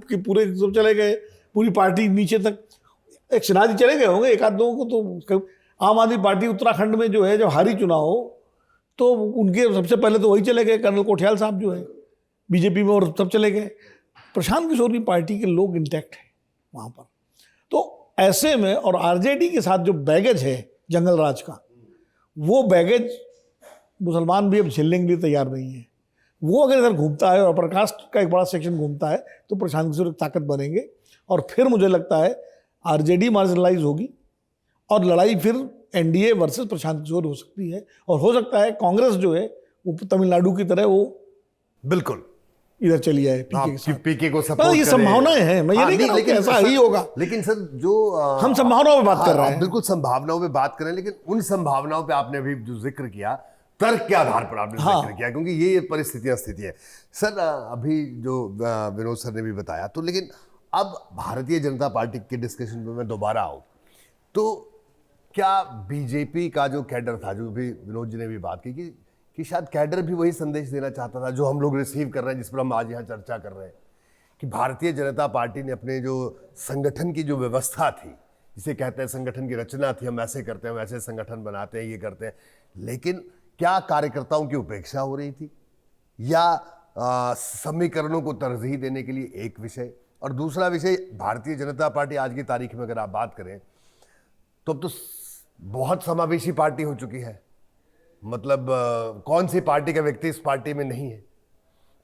के पूरे सब चले गए, पूरी पार्टी नीचे तक, एक सिन्हा जी चले गए होंगे, एक आध दो को तो। आम आदमी पार्टी उत्तराखंड में जो है जब हारी चुनाव तो उनके सबसे पहले तो वही चले गए, कर्नल कोठियाल साहब जो है बीजेपी में, और सब चले गए। प्रशांत किशोर की पार्टी के लोग इंटैक्ट हैं वहाँ पर। तो ऐसे में और आरजेडी के साथ जो बैगेज है जंगल राज का, वो बैगेज मुसलमान भी अब झेलने के लिए तैयार नहीं है। वो अगर इधर घूमता है और प्रकाश का एक बड़ा सेक्शन घूमता है तो प्रशांत किशोर एक ताकत बनेंगे, और फिर मुझे लगता है आरजेडी मार्जिनलाइज होगी और लड़ाई फिर एनडीए वर्सेस प्रशांत किशोर हो सकती है। और हो सकता है कांग्रेस जो है वो तमिलनाडु की तरह वो बिल्कुल इधर चली जाए पीके के साथ। पीके को हाँ, सपोर्ट ये संभावनाएं हैं, मैं ये नहीं कह रहा हूं कि ऐसा ही होगा, लेकिन सर जो हम संभावनाओं पे बात कर रहे आप हैं। बिल्कुल संभावनाओं पे बात कर रहे हैं, लेकिन उन संभावनाओं पे आपने अभी जो जिक्र किया, तर्क के आधार पर आपने जिक्र किया, क्योंकि ये परिस्थितियां स्थिति है। सर अभी जो विनोद सर ने भी बताया, तो लेकिन अब भारतीय जनता पार्टी के डिस्कशन में मैं दोबारा आऊं तो क्या बीजेपी का जो कैडर था, जो भी विनोद जी ने भी बात की कि शायद कैडर भी वही संदेश देना चाहता था जो हम लोग रिसीव कर रहे हैं, जिस पर हम आज यहाँ चर्चा कर रहे हैं, कि भारतीय जनता पार्टी ने अपने जो संगठन की जो व्यवस्था थी, जिसे कहते हैं संगठन की रचना थी, हम ऐसे करते हैं, वैसे संगठन बनाते हैं, ये करते हैं, लेकिन क्या कार्यकर्ताओं की उपेक्षा हो रही थी, या समीकरणों को तरजीह देने के लिए एक विषय, और दूसरा विषय भारतीय जनता पार्टी आज की तारीख में अगर आप बात करें तो अब तो बहुत समावेशी पार्टी हो चुकी है। मतलब कौन सी पार्टी का व्यक्ति इस पार्टी में नहीं है,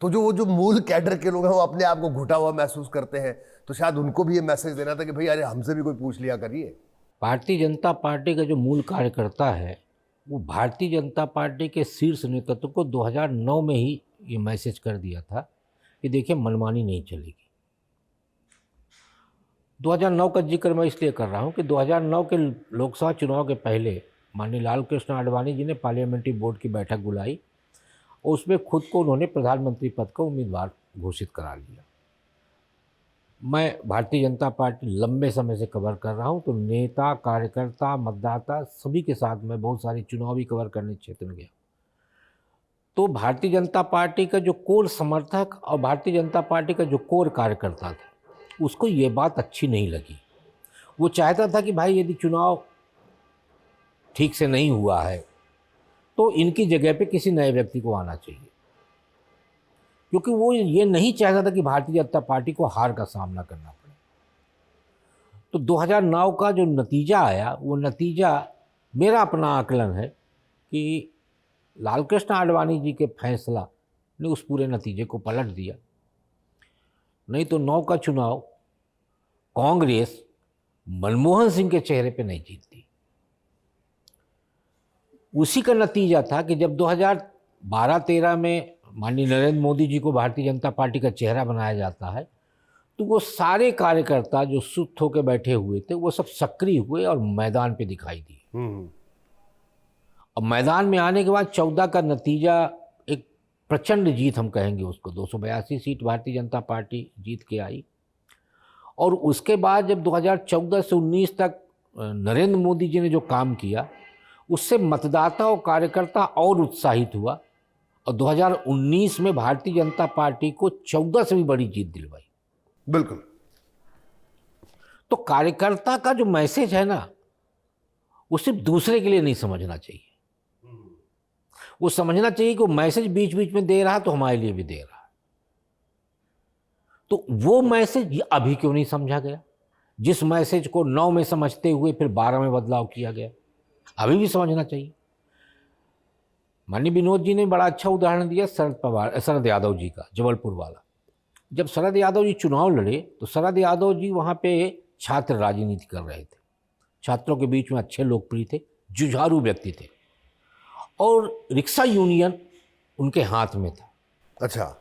तो वो जो मूल कैडर के लोग हैं वो अपने आप को घुटा हुआ महसूस करते हैं, तो शायद उनको भी ये मैसेज देना था कि भाई अरे हमसे भी कोई पूछ लिया करिए। भारतीय जनता पार्टी का जो मूल कार्यकर्ता है वो भारतीय जनता पार्टी के शीर्ष नेतृत्व को 2009 में ही ये मैसेज कर दिया था कि देखिए मनमानी नहीं चलेगी। 2009 का जिक्र मैं इसलिए कर रहा हूँ कि 2009 के लोकसभा चुनाव के पहले माननीय लाल कृष्ण आडवाणी जी ने पार्लियामेंट्री बोर्ड की बैठक बुलाई और उसमें खुद को उन्होंने प्रधानमंत्री पद का उम्मीदवार घोषित करा लिया। मैं भारतीय जनता पार्टी लंबे समय से कवर कर रहा हूं, तो नेता, कार्यकर्ता, मतदाता सभी के साथ मैं बहुत सारी चुनावी कवर करने क्षेत्र में गया। तो भारतीय जनता पार्टी का जो कोर समर्थक और भारतीय जनता पार्टी का जो कोर कार्यकर्ता था, उसको ये बात अच्छी नहीं लगी। वो चाहता था कि भाई यदि चुनाव ठीक से नहीं हुआ है तो इनकी जगह पे किसी नए व्यक्ति को आना चाहिए, क्योंकि वो ये नहीं चाहता था कि भारतीय जनता पार्टी को हार का सामना करना पड़े। तो 2009 का जो नतीजा आया, वो नतीजा मेरा अपना आकलन है कि लालकृष्ण आडवाणी जी के फैसला ने उस पूरे नतीजे को पलट दिया। नहीं तो 9 का चुनाव कांग्रेस मनमोहन सिंह के चेहरे पे नहीं जीतती। उसी का नतीजा था कि जब 2012-13 में माननीय नरेंद्र मोदी जी को भारतीय जनता पार्टी का चेहरा बनाया जाता है, तो वो सारे कार्यकर्ता जो सुस्त होकर बैठे हुए थे वो सब सक्रिय हुए और मैदान पे दिखाई दिए। और मैदान में आने के बाद 14 का नतीजा एक प्रचंड जीत हम कहेंगे उसको, 282 सीट भारतीय जनता पार्टी जीत के आई। और उसके बाद जब 2014 से 19 तक नरेंद्र मोदी जी ने जो काम किया, उससे मतदाता और कार्यकर्ता और उत्साहित हुआ और 2019 में भारतीय जनता पार्टी को 14 से भी बड़ी जीत दिलवाई। बिल्कुल। तो कार्यकर्ता का जो मैसेज है ना, वो सिर्फ दूसरे के लिए नहीं समझना चाहिए, वो समझना चाहिए कि वो मैसेज बीच बीच में दे रहा है तो हमारे लिए भी दे रहा है। तो वो मैसेज अभी क्यों नहीं समझा गया? जिस मैसेज को 9 में समझते हुए फिर 12 में बदलाव किया गया, अभी भी समझना चाहिए। माननीय विनोद जी ने बड़ा अच्छा उदाहरण दिया शरद यादव जी का, जबलपुर वाला। जब शरद यादव जी चुनाव लड़े तो शरद यादव जी वहाँ पे छात्र राजनीति कर रहे थे, छात्रों के बीच में अच्छे लोकप्रिय थे, जुझारू व्यक्ति थे, और रिक्शा यूनियन उनके हाथ में था। अच्छा,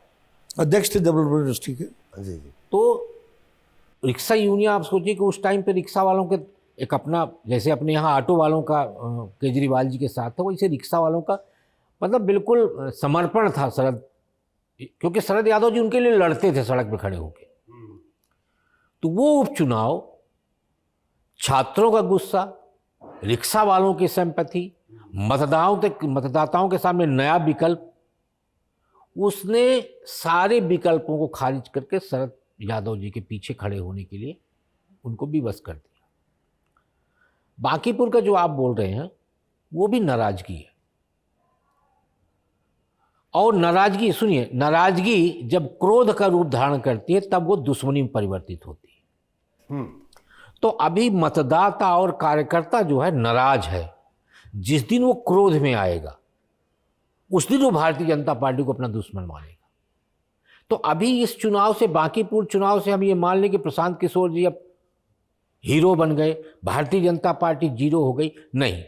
अध्यक्ष थे जबलपुर यूनिवर्सिटी के। जी जी। तो रिक्शा यूनियन, आप सोचिए कि उस टाइम पे रिक्शा वालों के एक अपना, जैसे अपने यहाँ ऑटो वालों का केजरीवाल जी के साथ था, वैसे रिक्शा वालों का मतलब बिल्कुल समर्पण था शरद, क्योंकि शरद यादव जी उनके लिए लड़ते थे सड़क पे खड़े होके। तो वो उपचुनाव, छात्रों का गुस्सा, रिक्शा वालों की सिंपैथी, मतदाताओं के सामने नया विकल्प, उसने सारे विकल्पों को खारिज करके शरद यादव जी के पीछे खड़े होने के लिए उनको विवश कर दिया। बांकीपुर का जो आप बोल रहे हैं वो भी नाराजगी है, और नाराजगी, सुनिए, नाराजगी जब क्रोध का रूप धारण करती है तब वो दुश्मनी में परिवर्तित होती है। तो अभी मतदाता और कार्यकर्ता जो है नाराज है। जिस दिन वो क्रोध में आएगा उस दिन वो भारतीय जनता पार्टी को अपना दुश्मन मानेगा। तो अभी इस चुनाव से, बांकीपुर चुनाव से हम ये मान लें कि प्रशांत किशोर जी अब हीरो बन गए, भारतीय जनता पार्टी जीरो हो गई, नहीं।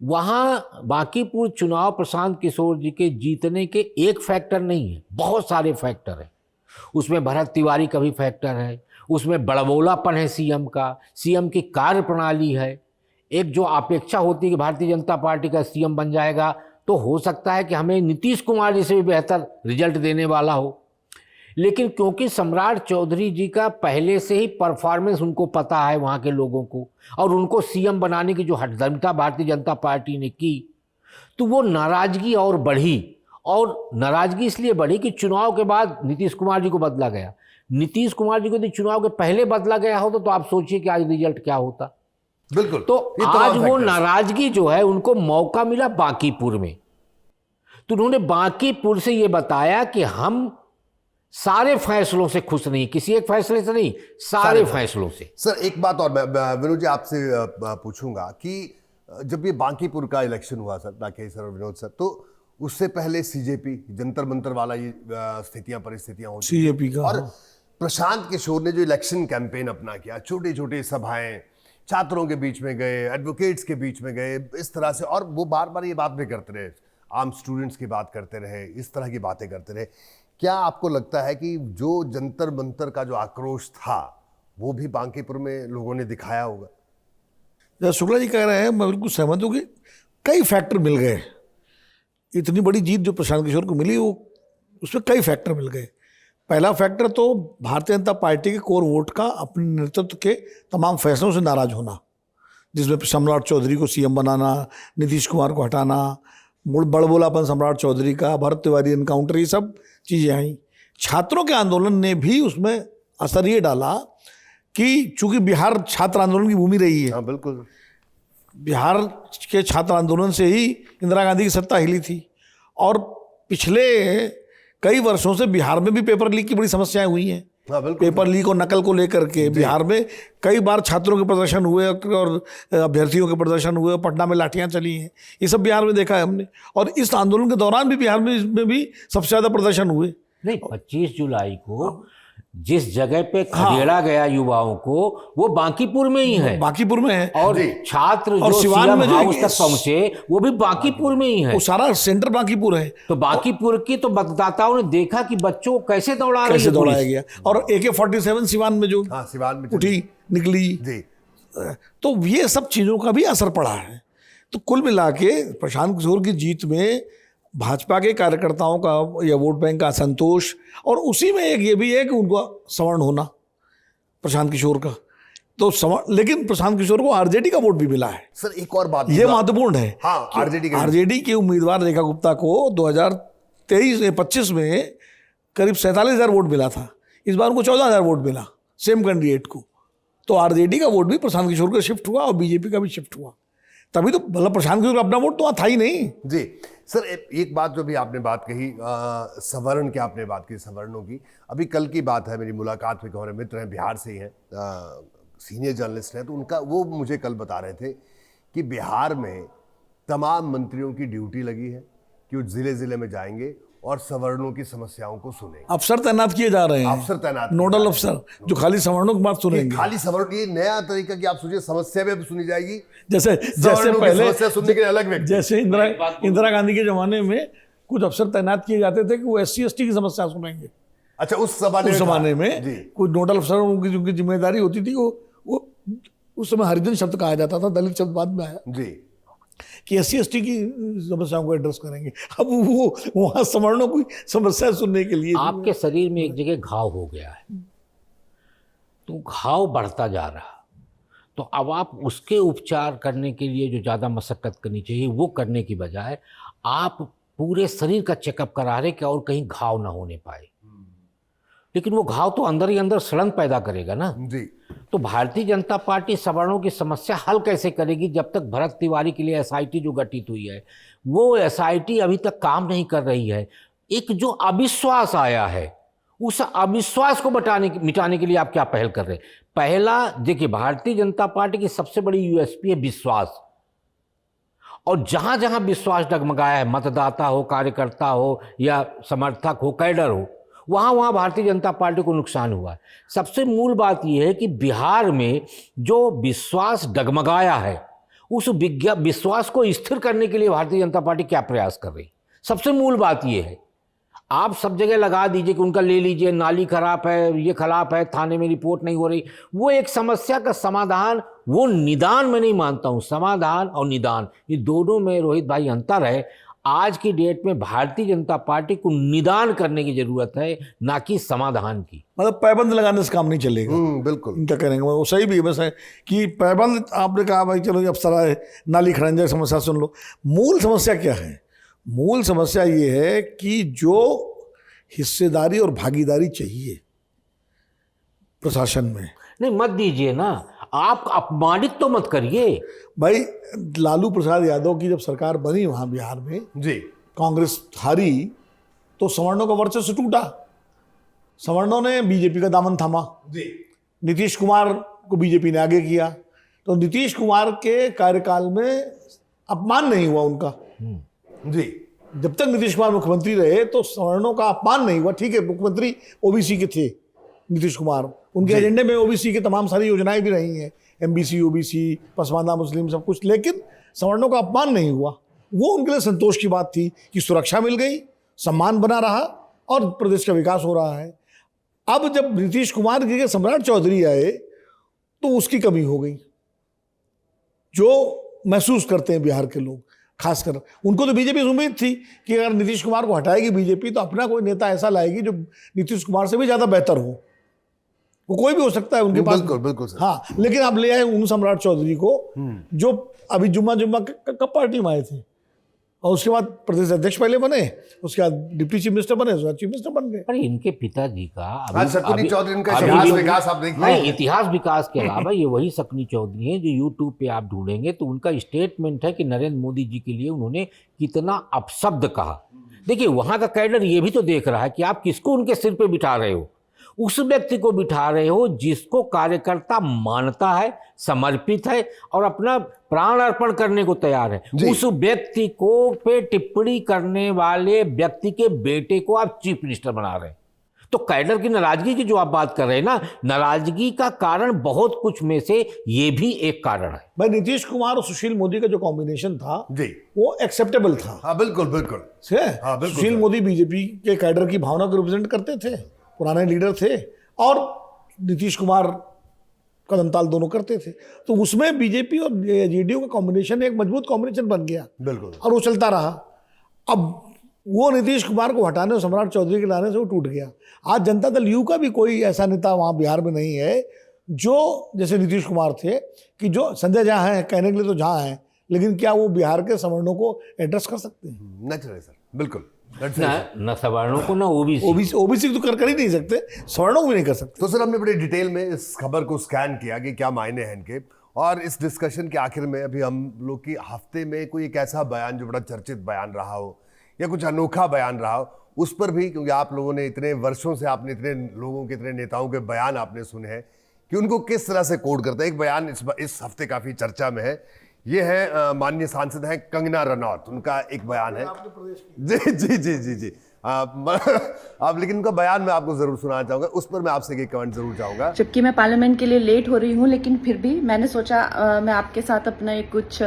वहाँ बांकीपुर चुनाव प्रशांत किशोर जी के जीतने के एक फैक्टर नहीं है, बहुत सारे फैक्टर हैं। उसमें भरत तिवारी का भी फैक्टर है, उसमें बड़बोलापन है सीएम का, सीएम की कार्य प्रणाली है। एक जो अपेक्षा होती है कि भारतीय जनता पार्टी का सीएम बन जाएगा तो हो सकता है कि हमें नीतीश कुमार जी से भी बेहतर रिजल्ट देने वाला हो, लेकिन क्योंकि सम्राट चौधरी जी का पहले से ही परफॉर्मेंस उनको पता है वहाँ के लोगों को, और उनको सीएम बनाने की जो हठधर्मिता भारतीय जनता पार्टी ने की, तो वो नाराजगी और बढ़ी। और नाराजगी इसलिए बढ़ी कि चुनाव के बाद नीतीश कुमार जी को बदला गया। नीतीश कुमार जी को यदि चुनाव के पहले बदला गया होता तो आप सोचिए कि आज रिजल्ट क्या होता। बिल्कुल। तो आज वो नाराजगी जो है, उनको मौका मिला बांकीपुर में, तो उन्होंने बांकीपुर से ये बताया कि हम सारे फैसलों से खुश नहीं, किसी एक फैसले से नहीं, सारे फैसलों से। सर एक बात और मैं विनोद जी आपसे पूछूंगा कि जब ये बांकीपुर का इलेक्शन हुआ सर, राकेश सर और विनोद सर, तो उससे पहले सीजेपी जंतर मंतर वाला ये परिस्थितियां होती सीजेपी का, और प्रशांत किशोर ने जो इलेक्शन कैंपेन अपना किया, छोटी छोटी सभाएं, छात्रों के बीच में गए, एडवोकेट्स के बीच में गए, इस तरह से, और वो बार बार ये बात भी करते रहे, आम स्टूडेंट्स की बात करते रहे, इस तरह की बातें करते रहे। क्या आपको लगता है कि जो जंतर मंतर का जो आक्रोश था वो भी बांकीपुर में लोगों ने दिखाया होगा? जैसा शुक्ला जी कह रहे हैं, मैं बिल्कुल सहमत हूँ कि कई फैक्टर मिल गए। इतनी बड़ी जीत जो प्रशांत किशोर को मिली, वो उसमें कई फैक्टर मिल गए। पहला फैक्टर तो भारतीय जनता पार्टी के कोर वोट का अपने नेतृत्व के तमाम फैसलों से नाराज होना, जिसमें सम्राट चौधरी को सीएम बनाना, नीतीश कुमार को हटाना, बड़बोलापन सम्राट चौधरी का, भरत तिवारी एनकाउंटर, ये सब चीज़ें आई। छात्रों के आंदोलन ने भी उसमें असर ये डाला कि चूंकि बिहार छात्र आंदोलन की भूमि रही है, हाँ बिल्कुल, बिहार के छात्र आंदोलन से ही इंदिरा गांधी की सत्ता हिली थी, और पिछले कई वर्षों से बिहार में भी पेपर लीक की बड़ी समस्याएं हुई हैं। हाँ बिल्कुल। पेपर लीक और नकल को लेकर के बिहार में कई बार छात्रों के प्रदर्शन हुए और अभ्यर्थियों के प्रदर्शन हुए, पटना में लाठियां चली हैं, ये सब बिहार में देखा है हमने। और इस आंदोलन के दौरान भी बिहार में भी सबसे ज़्यादा प्रदर्शन हुए। नहीं, 25 जुलाई को जिस जगह पे खदेड़ा गया युवाओं को, वो बांकीपुर में ही है, बांकीपुर में है। और छात्र और जो सिवान सीएम में हाउस तक पहुंचे वो भी बांकीपुर में ही है। वो सारा सेंटर बांकीपुर है। तो बांकीपुर की तो मतदाताओं ने देखा कि बच्चों को कैसे दौड़ाया गया, और AK-47 सिवान में जो सिवान में उठी निकली जी, तो ये सब चीज़ों का भी असर पड़ा है। तो कुल मिला के प्रशांत किशोर की जीत में भाजपा के कार्यकर्ताओं का या वोट बैंक का असंतोष, और उसी में एक ये भी है कि उनको सवर्ण होना प्रशांत किशोर का, तो लेकिन प्रशांत किशोर को आरजेडी का वोट भी मिला है। सर एक और बात ये महत्वपूर्ण है। हाँ, आरजेडी के उम्मीदवार रेखा गुप्ता को 2023-25 में करीब 47,000 वोट मिला था, इस बार उनको 14,000 वोट मिला सेम कैंडिडेट को। तो आरजेडी का वोट भी प्रशांत किशोर का शिफ्ट हुआ और बीजेपी का भी शिफ्ट हुआ, तभी तो मतलब प्रशांत किशोर का अपना वोट तो वहाँ था ही नहीं जी। सर एक बात जो भी आपने बात कही, सवर्ण की आपने बात की, सवर्णों की, अभी कल की बात है, मेरी मुलाकात हुई, हमारे मित्र हैं बिहार से ही हैं, सीनियर जर्नलिस्ट हैं, तो उनका वो मुझे कल बता रहे थे कि बिहार में तमाम मंत्रियों की ड्यूटी लगी है कि वो ज़िले ज़िले में जाएंगे और सवर्णों की समस्याओं को सुनेंगे। अफसर तैनात किए जा रहे हैं, अफसर तैनात, नोडल अफसर जो खाली सवर्णों की बात सुनेंगे। खाली सवर्ण, ये नया तरीका कि आप सोचिए समस्या भी सुनी जाएगी, जैसे पहले समस्या सुनने के लिए अलग व्यक्ति, जैसे इंदिरा गांधी के जमाने में कुछ अफसर तैनात किए जाते थे कि वो SC/ST की समस्या सुनेंगे। अच्छा, उस जमाने में कुछ नोडल अफसरों की जिनकी जिम्मेदारी होती थी, वो उस समय हरिजन शब्द कहा जाता था, दलित शब्द बाद में आया जी। कि SC/ST की समस्याओं को एड्रेस करेंगे। अब वो वहाँ सवर्णों की समस्या सुनने के लिए आपके शरीर में एक जगह घाव हो गया है, तो घाव बढ़ता जा रहा, तो अब आप उसके उपचार करने के लिए जो ज़्यादा मशक्क़त करनी चाहिए वो करने की बजाय आप पूरे शरीर का चेकअप करा रहे कि और कहीं घाव ना होने पाए। लेकिन वो घाव तो अंदर ही अंदर सड़न पैदा करेगा ना जी। तो भारतीय जनता पार्टी सवर्णों की समस्या हल कैसे करेगी जब तक भरत तिवारी के लिए SIT जो गठित हुई है वो SIT अभी तक काम नहीं कर रही है। एक जो अविश्वास आया है उस अविश्वास को मिटाने के लिए आप क्या पहल कर रहे हैं? पहला देखिए, भारतीय जनता पार्टी की सबसे बड़ी USP है विश्वास, और जहां जहां विश्वास डगमगाया है, मतदाता हो, कार्यकर्ता हो या समर्थक हो, कैडर हो, वहाँ वहाँ भारतीय जनता पार्टी को नुकसान हुआ है। सबसे मूल बात यह है कि बिहार में जो विश्वास डगमगाया है उस विश्वास को स्थिर करने के लिए भारतीय जनता पार्टी क्या प्रयास कर रही, सबसे मूल बात यह है। आप सब जगह लगा दीजिए कि उनका ले लीजिए, नाली खराब है, ये खराब है, थाने में रिपोर्ट नहीं हो रही, वो एक समस्या का समाधान, वो निदान मैं नहीं मानता हूँ। समाधान और निदान ये दोनों में रोहित भाई अंतर है। आज की डेट में भारतीय जनता पार्टी को निदान करने की जरूरत है, ना कि समाधान की। मतलब पैबंद लगाने से काम नहीं चलेगा। बिल्कुल इनका करेंगे वो सही भी है, बस है कि पैबंद आपने कहा भाई चलो अब सारा नाली खड़ंजा समस्या सुन लो। मूल समस्या क्या है? मूल समस्या ये है कि जो हिस्सेदारी और भागीदारी चाहिए प्रशासन में, नहीं मत दीजिए ना, आप अपमानित तो मत करिए भाई। लालू प्रसाद यादव की जब सरकार बनी वहाँ बिहार में, जी, कांग्रेस हारी तो सवर्णों का वर्चस्व टूटा, सवर्णों ने बीजेपी का दामन थामा, जी, नीतीश कुमार को बीजेपी ने आगे किया, तो नीतीश कुमार के कार्यकाल में अपमान नहीं हुआ उनका। जी, जब तक नीतीश कुमार मुख्यमंत्री रहे तो सवर्णों का अपमान नहीं हुआ। ठीक है, मुख्यमंत्री ओबीसी के थे नीतीश कुमार, उनके एजेंडे में ओबीसी की तमाम सारी योजनाएं भी रही हैं, MBC, OBC, पसमानदा मुस्लिम सब कुछ, लेकिन सवर्णों का अपमान नहीं हुआ। वो उनके लिए संतोष की बात थी कि सुरक्षा मिल गई, सम्मान बना रहा और प्रदेश का विकास हो रहा है। अब जब नीतीश कुमार के सम्राट चौधरी आए तो उसकी कमी हो गई, जो महसूस करते हैं बिहार के लोग खासकर। उनको तो बीजेपी से उम्मीद थी कि अगर नीतीश कुमार को हटाएगी बीजेपी तो अपना कोई नेता ऐसा लाएगी जो नीतीश कुमार से भी ज़्यादा बेहतर हो। वो कोई भी हो सकता है उनके पास, बिल्कुल बिल्कुल सर। हाँ, लेकिन अब ले आए उन सम्राट चौधरी को जो अभी जुम्मा कब पार्टी में आए थे, और उसके बाद प्रदेश अध्यक्ष पहले बने, उसके बाद डिप्टी चीफ मिनिस्टर बने, उसके बाद चीफ मिनिस्टर बन गए। पर इनके पिताजी का आज शकुनी चौधरी इनका इतिहास विकास आप देखिए। नहीं, इतिहास विकास के अलावा ये वही शकुनी चौधरी हैं जो यूट्यूब पे आप ढूंढेंगे तो उनका स्टेटमेंट है कि नरेंद्र मोदी जी के लिए उन्होंने कितना अपशब्द कहा। देखिए, वहां का कैडर ये भी तो देख रहा है कि आप किसको उनके सिर पे बिठा रहे हो। उस व्यक्ति को बिठा रहे हो जिसको कार्यकर्ता मानता है, समर्पित है और अपना प्राण अर्पण करने को तैयार है। उस व्यक्ति को पे टिप्पणी करने वाले व्यक्ति के बेटे को आप चीफ मिनिस्टर बना रहे हैं। तो कैडर की नाराजगी की जो आप बात कर रहे हैं ना, नाराजगी का कारण बहुत कुछ में से ये भी एक कारण है। भाई नीतीश कुमार और सुशील मोदी का जो कॉम्बिनेशन था जी, वो एक्सेप्टेबल था। हाँ बिल्कुल बिल्कुल। हाँ, सुशील मोदी बीजेपी के कैडर की भावना को रिप्रेजेंट करते थे, पुराने लीडर थे, और नीतीश कुमार कदम ताल दोनों करते थे। तो उसमें बीजेपी और जेडीयू का कॉम्बिनेशन एक मजबूत कॉम्बिनेशन बन गया, बिल्कुल, और वो चलता रहा। अब वो नीतीश कुमार को हटाने और सम्राट चौधरी के लाने से वो टूट गया। आज जनता दल यू का भी कोई ऐसा नेता वहाँ बिहार में नहीं है जो जैसे नीतीश कुमार थे कि जो संजय जहाँ हैं कहने के लिए तो जहाँ हैं, लेकिन क्या वो बिहार के सवर्णों को एड्रेस कर सकते हैं? नेचुरली सर, बिल्कुल। न सवर्णों को, ना ओबीसी तो कर ही नहीं सकते, सवर्णों को भी नहीं कर सकते। तो सर, हमने बड़ी डिटेल में इस खबर को स्कैन किया कि क्या मायने हैं इनके, और इस डिस्कशन के आखिर में अभी हम लोग की हफ्ते में कोई एक ऐसा बयान जो बड़ा चर्चित बयान रहा हो या कुछ अनोखा बयान रहा हो, उस पर भी, क्योंकि आप लोगों ने इतने वर्षों से आपने इतने लोगों के, इतने नेताओं के बयान आपने सुने हैं कि उनको किस तरह से कोड करता है। एक बयान इस हफ्ते काफी चर्चा में है, ये है माननीय सांसद हैं कंगना रनौत, उनका एक बयान है। जी जी जी जी जी आप लेकिन उनका बयान मैं आपको जरूर सुनाना चाहूंगा, उस पर मैं आपसे एक कमेंट जरूर चाहूंगा। जबकि मैं पार्लियामेंट के लिए लेट हो रही हूँ, लेकिन फिर भी मैंने सोचा मैं आपके साथ अपना एक कुछ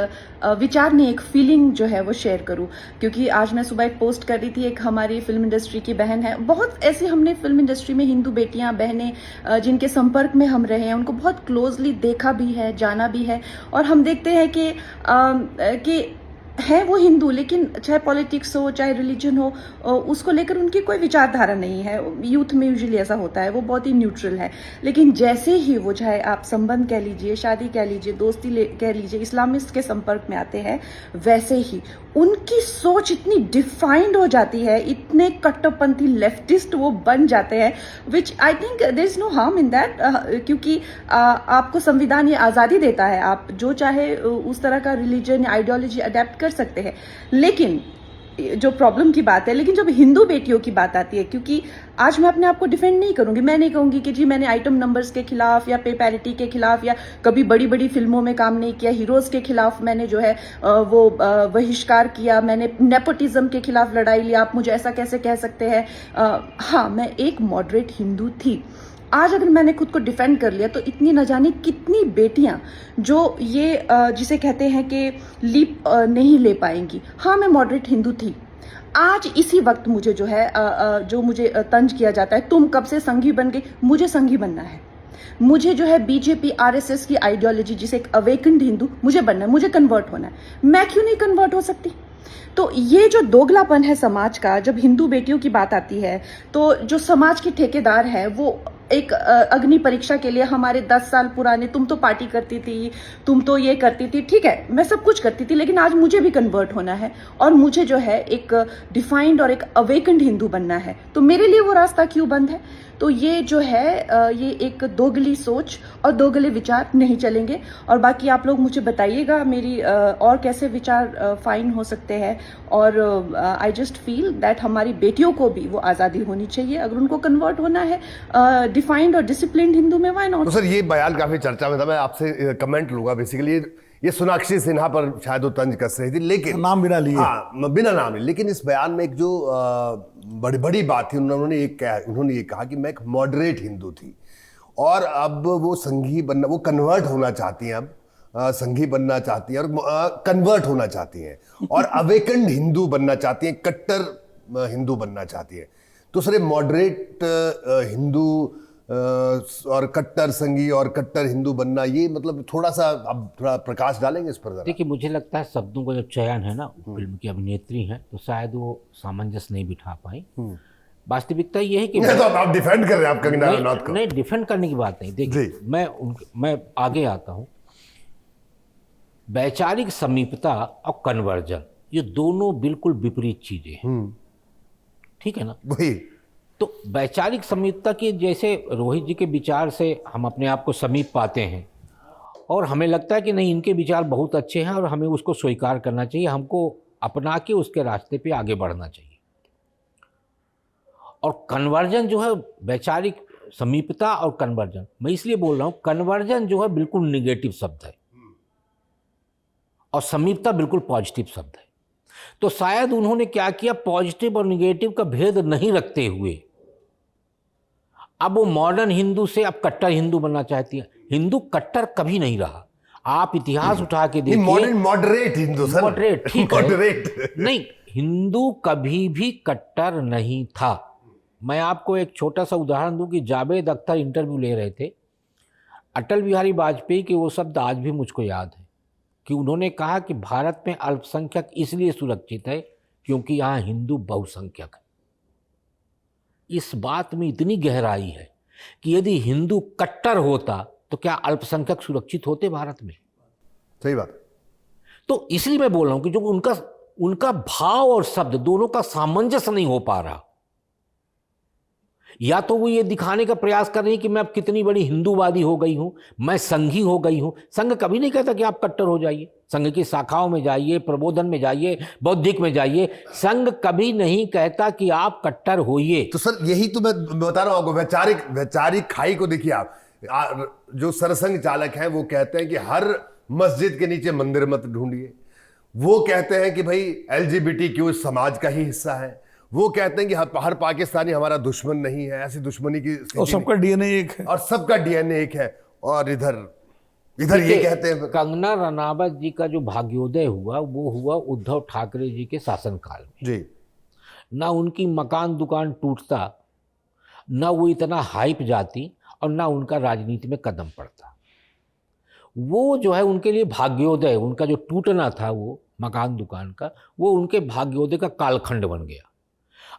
विचार नहीं, एक फीलिंग जो है वो शेयर करूँ। क्योंकि आज मैं सुबह एक पोस्ट कर रही थी, एक हमारी फिल्म इंडस्ट्री की बहन है, बहुत ऐसी हमने फिल्म इंडस्ट्री में हिंदू बेटियां बहनें जिनके संपर्क में हम रहे हैं, उनको बहुत क्लोजली देखा भी है, जाना भी है, और हम देखते हैं कि हैं वो हिंदू, लेकिन चाहे पॉलिटिक्स हो चाहे रिलीजन हो, उसको लेकर उनकी कोई विचारधारा नहीं है। यूथ में यूजुअली ऐसा होता है, वो बहुत ही न्यूट्रल है। लेकिन जैसे ही वो, चाहे आप संबंध कह लीजिए, शादी कह लीजिए, दोस्ती कह लीजिए, इस्लामिस्ट के संपर्क में आते हैं, वैसे ही उनकी सोच इतनी डिफाइंड हो जाती है, इतने कट्टरपंथी लेफ्टिस्ट वो बन जाते हैं, which I think there is no harm in that, क्योंकि आपको संविधान ये आज़ादी देता है, आप जो चाहे उस तरह का रिलीजन या आइडियोलॉजी अडेप्ट कर सकते हैं। लेकिन जो प्रॉब्लम की बात है, लेकिन जब हिंदू बेटियों की बात आती है, क्योंकि आज मैं अपने आप को डिफेंड नहीं करूंगी, मैं नहीं कहूंगी कि जी मैंने आइटम नंबर्स के खिलाफ या पे पैरिटी के खिलाफ या कभी बड़ी बड़ी फिल्मों में काम नहीं किया, हीरोज के खिलाफ मैंने जो है वो बहिष्कार किया, मैंने नेपोटिज्म के खिलाफ लड़ाई लिया, आप मुझे ऐसा कैसे कह सकते हैं। हाँ, मैं एक मॉडरेट हिंदू थी। आज अगर मैंने खुद को डिफेंड कर लिया तो इतनी न जाने कितनी बेटियां जो ये जिसे कहते हैं कि लीप नहीं ले पाएंगी। हाँ, मैं मॉडरेट हिंदू थी। आज इसी वक्त मुझे जो है जो मुझे तंज किया जाता है, तुम कब से संघी बन गई, मुझे संघी बनना है। मुझे जो है बीजेपी आरएसएस की आइडियोलॉजी, जिसे एक अवेकन्ड हिंदू, मुझे बनना है, मुझे कन्वर्ट होना है। मैं क्यों नहीं कन्वर्ट हो सकती? तो ये जो दोगलापन है समाज का, जब हिंदू बेटियों की बात आती है, तो जो समाज के ठेकेदार है वो एक अग्नि परीक्षा के लिए हमारे 10 साल पुराने, तुम तो पार्टी करती थी, तुम तो ये करती थी, ठीक है मैं सब कुछ करती थी, लेकिन आज मुझे भी कन्वर्ट होना है और मुझे जो है एक डिफाइंड और एक अवेकन्ड हिंदू बनना है। तो मेरे लिए वो रास्ता क्यों बंद है? तो ये जो है ये एक दोगली सोच और दोगले विचार नहीं चलेंगे। और बाकी आप लोग मुझे बताइएगा मेरी और कैसे विचार फाइन हो सकते हैं। और आई जस्ट फील दैट हमारी बेटियों को भी वो आज़ादी होनी चाहिए। अगर उनको कन्वर्ट होना है डिफाइंड और डिसिप्लिन्ड हिंदू में, व्हाई नॉट? तो सर ये बयान काफी चर्चा में था, मैं आपसे कमेंट लूंगा। बेसिकली ये सोनाक्षी सिन्हा पर शायद वो तंज कस रही थी, लेकिन नाम बिना लिए। हाँ, बिना नाम लिए। लेकिन इस बयान में एक जो बड़ी बड़ी बात थी, उन्होंने ये कहा कि मैं एक मॉडरेट हिंदू थी और अब वो संघी बनना, वो कन्वर्ट होना चाहती हैं, अब संघी बनना चाहती हैं और कन्वर्ट होना चाहती हैं और अवेकन्ड हिंदू बनना चाहती हैं, कट्टर हिंदू बनना चाहती हैं। तो सर मॉडरेट हिंदू और कट्टर संघी और कट्टर हिंदू बनना, ये मतलब थोड़ा सा अब थोड़ा प्रकाश डालेंगे इस पर जरा? देखिए, मुझे लगता है शब्दों का जब चयन है ना, फिल्म की अभिनेत्री हैं, तो शायद वो सामंजस्य नहीं बिठा पाई। वास्तविकता ये है कि तो आप डिफेंड कर रहे हैं आप कंगना रनौत को? नहीं, डिफेंड करने की बात नहीं। देखिए, मैं आगे आता हूँ। वैचारिक समीपता और कन्वर्जन, ये दोनों बिल्कुल विपरीत चीजें हैं, ठीक है ना? वही तो वैचारिक समीपता की, जैसे रोहित जी के विचार से हम अपने आप को समीप पाते हैं और हमें लगता है कि नहीं, इनके विचार बहुत अच्छे हैं और हमें उसको स्वीकार करना चाहिए, हमको अपना के उसके रास्ते पे आगे बढ़ना चाहिए। और कन्वर्जन जो है, वैचारिक समीपता और कन्वर्जन, मैं इसलिए बोल रहा हूँ, कन्वर्जन जो है बिल्कुल निगेटिव शब्द है और समीपता बिल्कुल पॉजिटिव शब्द है। तो शायद उन्होंने क्या किया, पॉजिटिव और निगेटिव का भेद नहीं रखते हुए अब वो मॉडर्न हिंदू से अब कट्टर हिंदू बनना चाहती है। हिंदू कट्टर कभी नहीं रहा। आप इतिहास उठा के देखिए, मॉडरेट हिंदू सर, मॉडरेट, ठीक है, मॉडरेट नहीं, हिंदू कभी भी कट्टर नहीं था। मैं आपको एक छोटा सा उदाहरण दूं कि जावेद अख्तर इंटरव्यू ले रहे थे अटल बिहारी वाजपेयी के, वो शब्द आज भी मुझको याद है कि उन्होंने कहा कि भारत में अल्पसंख्यक इसलिए सुरक्षित है क्योंकि यहाँ हिंदू बहुसंख्यक है। इस बात में इतनी गहराई है कि यदि हिंदू कट्टर होता तो क्या अल्पसंख्यक सुरक्षित होते भारत में? सही बात। तो इसलिए मैं बोल रहा हूं कि जो उनका भाव और शब्द दोनों का सामंजस्य नहीं हो पा रहा। या तो वो ये दिखाने का प्रयास कर रही है कि मैं अब कितनी बड़ी हिंदूवादी हो गई हूं, मैं संघी हो गई हूं। संघ कभी नहीं कहता कि आप कट्टर हो जाइए, संघ की शाखाओं में जाइए, प्रबोधन में जाइए, बौद्धिक में जाइए, संघ कभी नहीं कहता कि आप कट्टर होइए। तो सर यही तो मैं बता रहा हूं आपको, वैचारिक खाई को देखिए आप। जो सरसंघ चालक हैं वो कहते हैं कि हर मस्जिद के नीचे मंदिर मत ढूंढिए। वो कहते हैं कि भाई LGBTQ समाज का ही हिस्सा है। वो कहते हैं कि हर पाकिस्तानी हमारा दुश्मन नहीं है, ऐसी दुश्मनी की और सबका DNA एक है, और सबका DNA एक है। और इधर ये कहते हैं। कंगना रनावत जी का जो भाग्योदय हुआ वो हुआ उद्धव ठाकरे जी के शासनकाल में जी। ना उनकी मकान दुकान टूटता, ना वो इतना हाइप जाती और ना उनका राजनीति में कदम पड़ता। वो जो है उनके लिए भाग्योदय, उनका जो टूटना था वो मकान दुकान का, वो उनके भाग्योदय का कालखंड बन गया।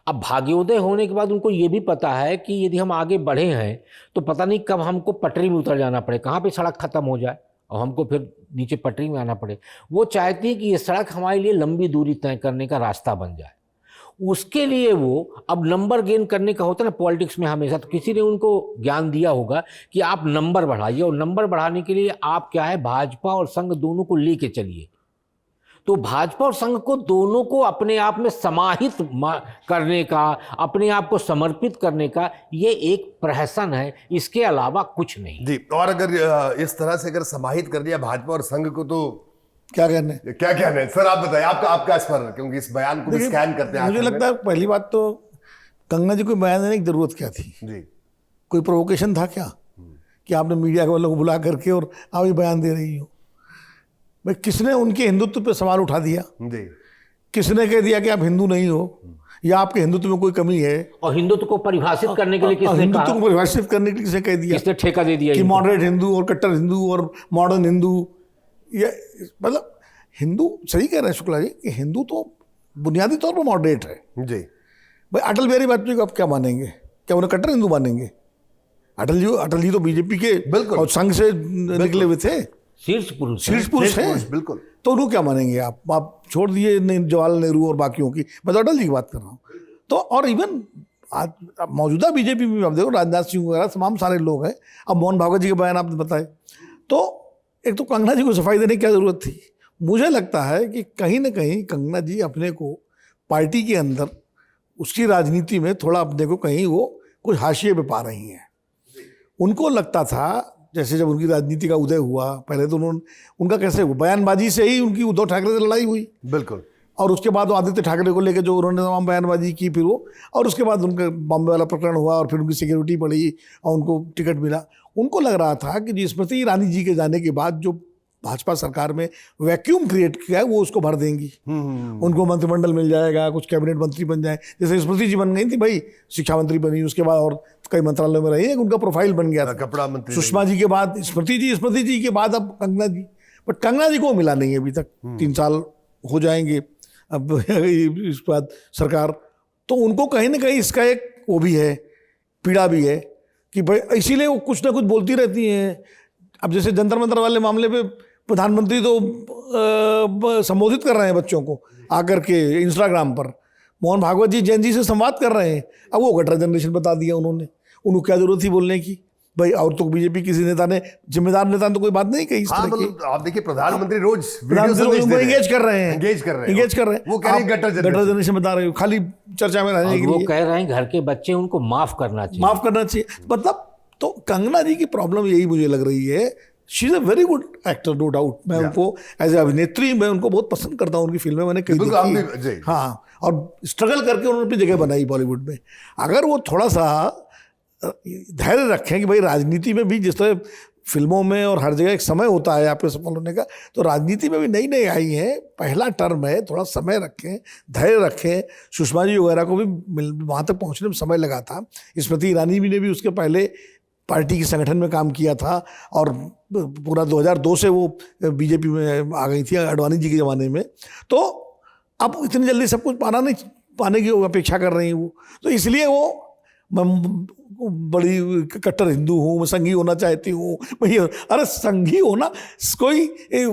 अब भाग्योदय होने के बाद उनको ये भी पता है कि यदि हम आगे बढ़े हैं तो पता नहीं कब हमको पटरी में उतर जाना पड़े, कहाँ पे सड़क खत्म हो जाए और हमको फिर नीचे पटरी में आना पड़े। वो चाहती है कि ये सड़क हमारे लिए लंबी दूरी तय करने का रास्ता बन जाए। उसके लिए वो अब नंबर गेन करने का होता है ना पॉलिटिक्स में हमेशा, तो किसी ने उनको ज्ञान दिया होगा कि आप नंबर बढ़ाइए, और नंबर बढ़ाने के लिए आप क्या है, भाजपा और संघ दोनों को लेके चलिए। तो भाजपा और संघ को दोनों को अपने आप में समाहित करने का, अपने आप को समर्पित करने का ये एक प्रहसन है, इसके अलावा कुछ नहीं जी। और अगर इस तरह से अगर समाहित कर दिया भाजपा और संघ को तो क्या कहने, क्या कहना है सर, आप बताइए, आपका इस पर, क्योंकि इस बयान को भी स्कैन करते हैं। मुझे लगता है पहली बात तो कंगना जी को बयान देने की जरूरत क्या थी जी, कोई प्रोवोकेशन था क्या कि आपने मीडिया के वालों को बुला करके और आप ये बयान दे रही हो? भाई किसने उनके हिंदुत्व पे सवाल उठा दिया? जी, किसने कह दिया कि आप हिंदू नहीं हो या आपके हिंदुत्व में कोई कमी है? और हिंदुत्व को परिभाषित करने के लिए किसने कहा? हिंदुत्व को परिभाषित करने के लिए किसने कह दिया? किसने ठेका दे दिया कि मॉडरेट हिंदू और कट्टर हिंदू और मॉडर्न हिंदू? ये मतलब हिंदू, सही कह रहे हैं शुक्ला जी कि हिंदू तो बुनियादी तौर पर मॉडरेट है। जी। भाई अटल बिहारी वाजपेयी को आप क्या मानेंगे? क्या उन्हें कट्टर हिंदू मानेंगे? अटल जी तो बीजेपी के बिल्कुल और संघ से निकले हुए थे, शीर्ष पुरुष शीर्ष पुरुष हैं, बिल्कुल। तो उनको क्या मानेंगे आप छोड़ दिए जवाहरलाल नेहरू और बाकियों की, मैं तो अटल जी की बात कर रहा हूँ। तो और इवन आज मौजूदा बीजेपी में आप देखो राजनाथ सिंह वगैरह तमाम सारे लोग हैं। अब मोहन भागवत जी के बयान आपने बताए, तो एक तो कंगना जी को सफाई देने की क्या जरूरत थी? मुझे लगता है कि कहीं ना कहीं कंगना जी अपने को पार्टी के अंदर उसकी राजनीति में थोड़ा अपने को कहीं वो कुछ हाशिए पे पा रही हैं। उनको लगता था जैसे जब उनकी राजनीति का उदय हुआ, पहले तो उनका कैसे हुआ, बयानबाजी से ही उनकी उद्धव ठाकरे से लड़ाई हुई, बिल्कुल। और उसके बाद वो आदित्य ठाकरे को लेकर जो उन्होंने तमाम बयानबाजी की, फिर वो, और उसके बाद उनका बॉम्बे वाला प्रकरण हुआ और फिर उनकी सिक्योरिटी बढ़ी और उनको टिकट मिला। उनको लग रहा था कि जी स्मृति ईरानी जी के जाने के बाद जो भाजपा सरकार में वैक्यूम क्रिएट किया है वो उसको भर देंगी, उनको मंत्रिमंडल मिल जाएगा, कुछ कैबिनेट मंत्री बन जाए, जैसे स्मृति जी बन गई थी भाई, शिक्षा मंत्री बनी, उसके बाद और कई मंत्रालयों में रही, उनका प्रोफाइल बन गया था। कपड़ा मंत्री सुषमा जी के बाद स्मृति जी के बाद अब कंगना जी, बट कंगना जी को मिला नहीं अभी तक। 3 साल हो जाएंगे अब इस बाद सरकार, तो उनको कहीं ना कहीं इसका एक वो भी है, पीड़ा भी है कि भाई इसीलिए वो कुछ ना कुछ बोलती रहती हैं। अब जैसे जंतर मंतर वाले मामले पे प्रधानमंत्री तो संबोधित कर रहे हैं बच्चों को आकर के इंस्टाग्राम पर, मोहन भागवत जी जैन जी से संवाद कर रहे हैं, अब वो गटर जनरेशन बता दिया उन्होंने, उनको क्या जरूरत थी बोलने की भाई? और तो बीजेपी किसी नेता ने, जिम्मेदार नेता ने तो कोई बात नहीं कही इस तरह की। आप देखिए प्रधानमंत्री रोज एंगेज कर रहे हैं, वो कह रहे हैं गटर जनरेशन बता रहे हो, खाली चर्चा में रहने के वो लिए। कह रहे हैं घर के बच्चे उनको माफ करना चाहिए, मतलब तो कंगना जी की प्रॉब्लम यही मुझे लग रही है। She is a very good actor, no doubt. मैं उनको एज ए अभिनेत्री मैं उनको बहुत पसंद करता हूँ, उनकी फिल्में मैंने कई देखी, हाँ, और स्ट्रगल करके उन्होंने अपनी जगह बनाई बॉलीवुड में। अगर वो थोड़ा सा धैर्य रखें कि भाई राजनीति में भी जिस तरह फिल्मों में और हर जगह एक समय होता है आपके सफल होने का, तो राजनीति में भी नई नई आई हैं, पहला टर्म है, थोड़ा समय रखें, धैर्य रखें। सुषमा जी वगैरह को भी वहाँ तक पहुँचने में समय लगा था, स्मृति ईरानी भी ने भी उसके पहले पार्टी के संगठन में काम किया था, और पूरा 2002 से वो बीजेपी में आ गई थी अडवाणी जी के ज़माने में। तो अब इतनी जल्दी सब कुछ पाने की अपेक्षा कर रही हैं वो, तो इसलिए वो, मैं बड़ी कट्टर हिंदू हूँ, मैं संघी होना चाहती हूँ भैया। अरे संघी होना कोई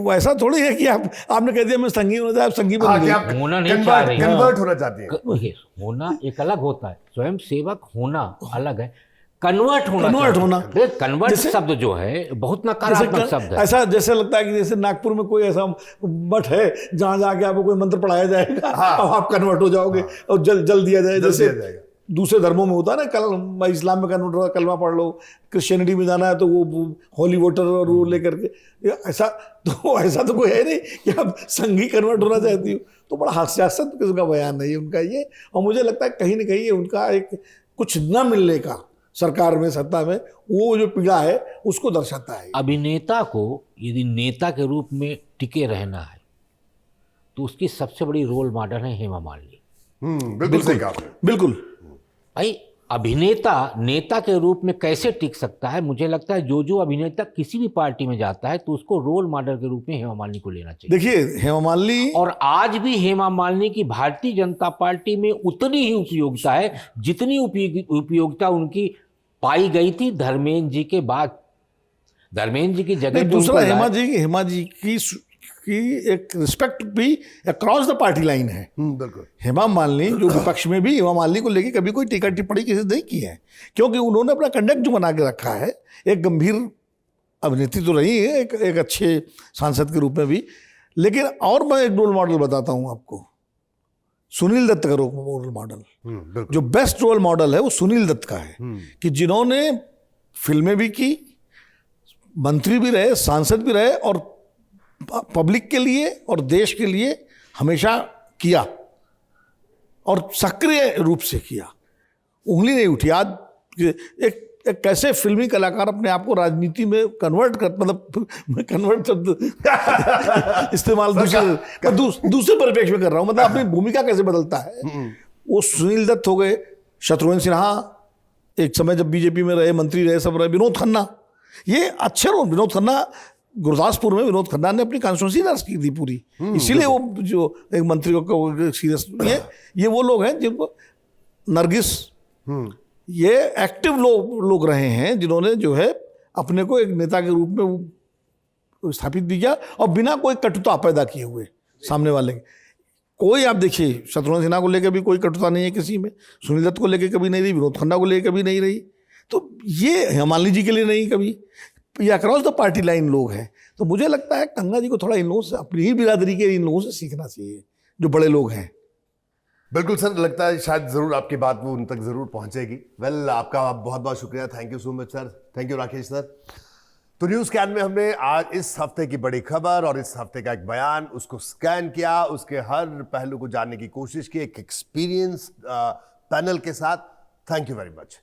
वैसा थोड़ी है कि आपने कह दिया मैं संघी होना चाहती, आप संघी होना नहीं चाह रही, कन्वर्ट होना चाहती है। होना एक अलग होता है, स्वयं सेवक होना अलग है, कन्वर्ट होना कन्वर्ट शब्द जो है बहुत नकारात्मक शब्द है। ऐसा जैसे लगता है कि जैसे नागपुर में कोई ऐसा मठ है जहाँ जाके आपको कोई मंत्र पढ़ाया जाएगा, हाँ, और आप कन्वर्ट हो जाओगे, और जल दिया जाए, जैसे दूसरे धर्मों में होता है ना, इस्लाम में कन्वर्ट हो, कलमा पढ़ लो, क्रिश्चियनिटी में जाना है तो वो होली वाटर और वो लेकर के, ऐसा तो कोई है नहीं कि आप संघी कन्वर्ट होना चाहती हो। तो बड़ा हास्यास्पद किस्म का बयान है उनका ये, और मुझे लगता है कहीं ना कहीं ये उनका एक कुछ न मिलने का सरकार में, सत्ता में, वो जो पीड़ा है उसको दर्शाता है। अभिनेता को यदि नेता के रूप में टिके रहना है तो उसकी सबसे बड़ी रोल मॉडल है हेमा मालिनी। बिल्कुल सही कहा आपने। बिल्कुल भाई अभिनेता नेता के रूप में कैसे टिक सकता है, मुझे लगता है जो अभिनेता किसी भी पार्टी में जाता है तो उसको रोल मॉडल के रूप में हेमा मालिनी को लेना चाहिए। देखिए हेमा मालिनी, और आज भी हेमा मालिनी की भारतीय जनता पार्टी में उतनी ही उपयोगिता है जितनी उपयोगिता उनकी पाई गई थी धर्मेंद्र जी के बाद। धर्मेंद्र जी की जगह दूसरा हेमा जी की एक रिस्पेक्ट भी अक्रॉस द पार्टी लाइन है। बिल्कुल। हेमा मालिनी जो विपक्ष में भी हेमा मालिनी को लेके कभी कोई टीका टिप्पणी किसी ने नहीं की है, क्योंकि उन्होंने अपना कंडक्ट जो बना के रखा है, एक गंभीर अभिनेत्री तो रही है, एक अच्छे सांसद के रूप में भी। लेकिन और मैं एक रोल मॉडल बताता हूं आपको, सुनील दत्त का रोल मॉडल। जो बेस्ट रोल मॉडल है वो सुनील दत्त का है, कि जिन्होंने फिल्में भी की, मंत्री भी रहे, सांसद भी रहे, और पब्लिक के लिए और देश के लिए हमेशा किया, और सक्रिय रूप से किया, उंगली नहीं उठी। आज एक कैसे फिल्मी कलाकार अपने आप को राजनीति में कन्वर्ट कर, मतलब कन्वर्ट शब्द इस्तेमाल दूसरे परिप्रेक्ष्य में कर रहा हूं, मतलब अपनी भूमिका कैसे बदलता है। वो सुनील दत्त हो गए, शत्रुघ्न सिन्हा एक समय जब बीजेपी में रहे, मंत्री रहे, सब रहे, विनोद खन्ना, ये अच्छे रोल। विनोद खन्ना गुरदासपुर में विनोद खन्ना ने अपनी कॉन्स्टिट्यूंसी दर्ज की थी पूरी, इसीलिए वो जो एक मंत्री को सीरियस, ये वो लोग हैं जिनको, नरगिस, ये एक्टिव लोग रहे हैं जिन्होंने जो है अपने को एक नेता के रूप में स्थापित किया, और बिना कोई कटुता पैदा किए हुए सामने वाले के। कोई आप देखिए, शत्रुघ्न सिन्हा को लेकर भी कोई कटुता नहीं है किसी में, सुनील दत्त को लेकर कभी नहीं रही, विनोद खन्ना को लेकर कभी नहीं रही, तो ये हेमा मालिनी जी के लिए नहीं कभी, ये अक्रॉस द पार्टी लाइन लोग हैं। तो मुझे लगता है गंगा जी को थोड़ा इन लोगों से, अपनी ही बिरादरी के इन लोगों से सीखना चाहिए जो बड़े लोग हैं। बिल्कुल सर, लगता है शायद जरूर आपकी बात वो उन तक जरूर पहुंचेगी। वेल, आपका बहुत बहुत शुक्रिया, thank you so much sir, thank you Rakesh sir. तो न्यूज स्कैन में हमने आज इस हफ्ते की बड़ी खबर और इस हफ्ते का एक बयान, उसको स्कैन किया, उसके हर पहलू को जानने की कोशिश की, एक एक्सपीरियंस पैनल के साथ। Thank you very much.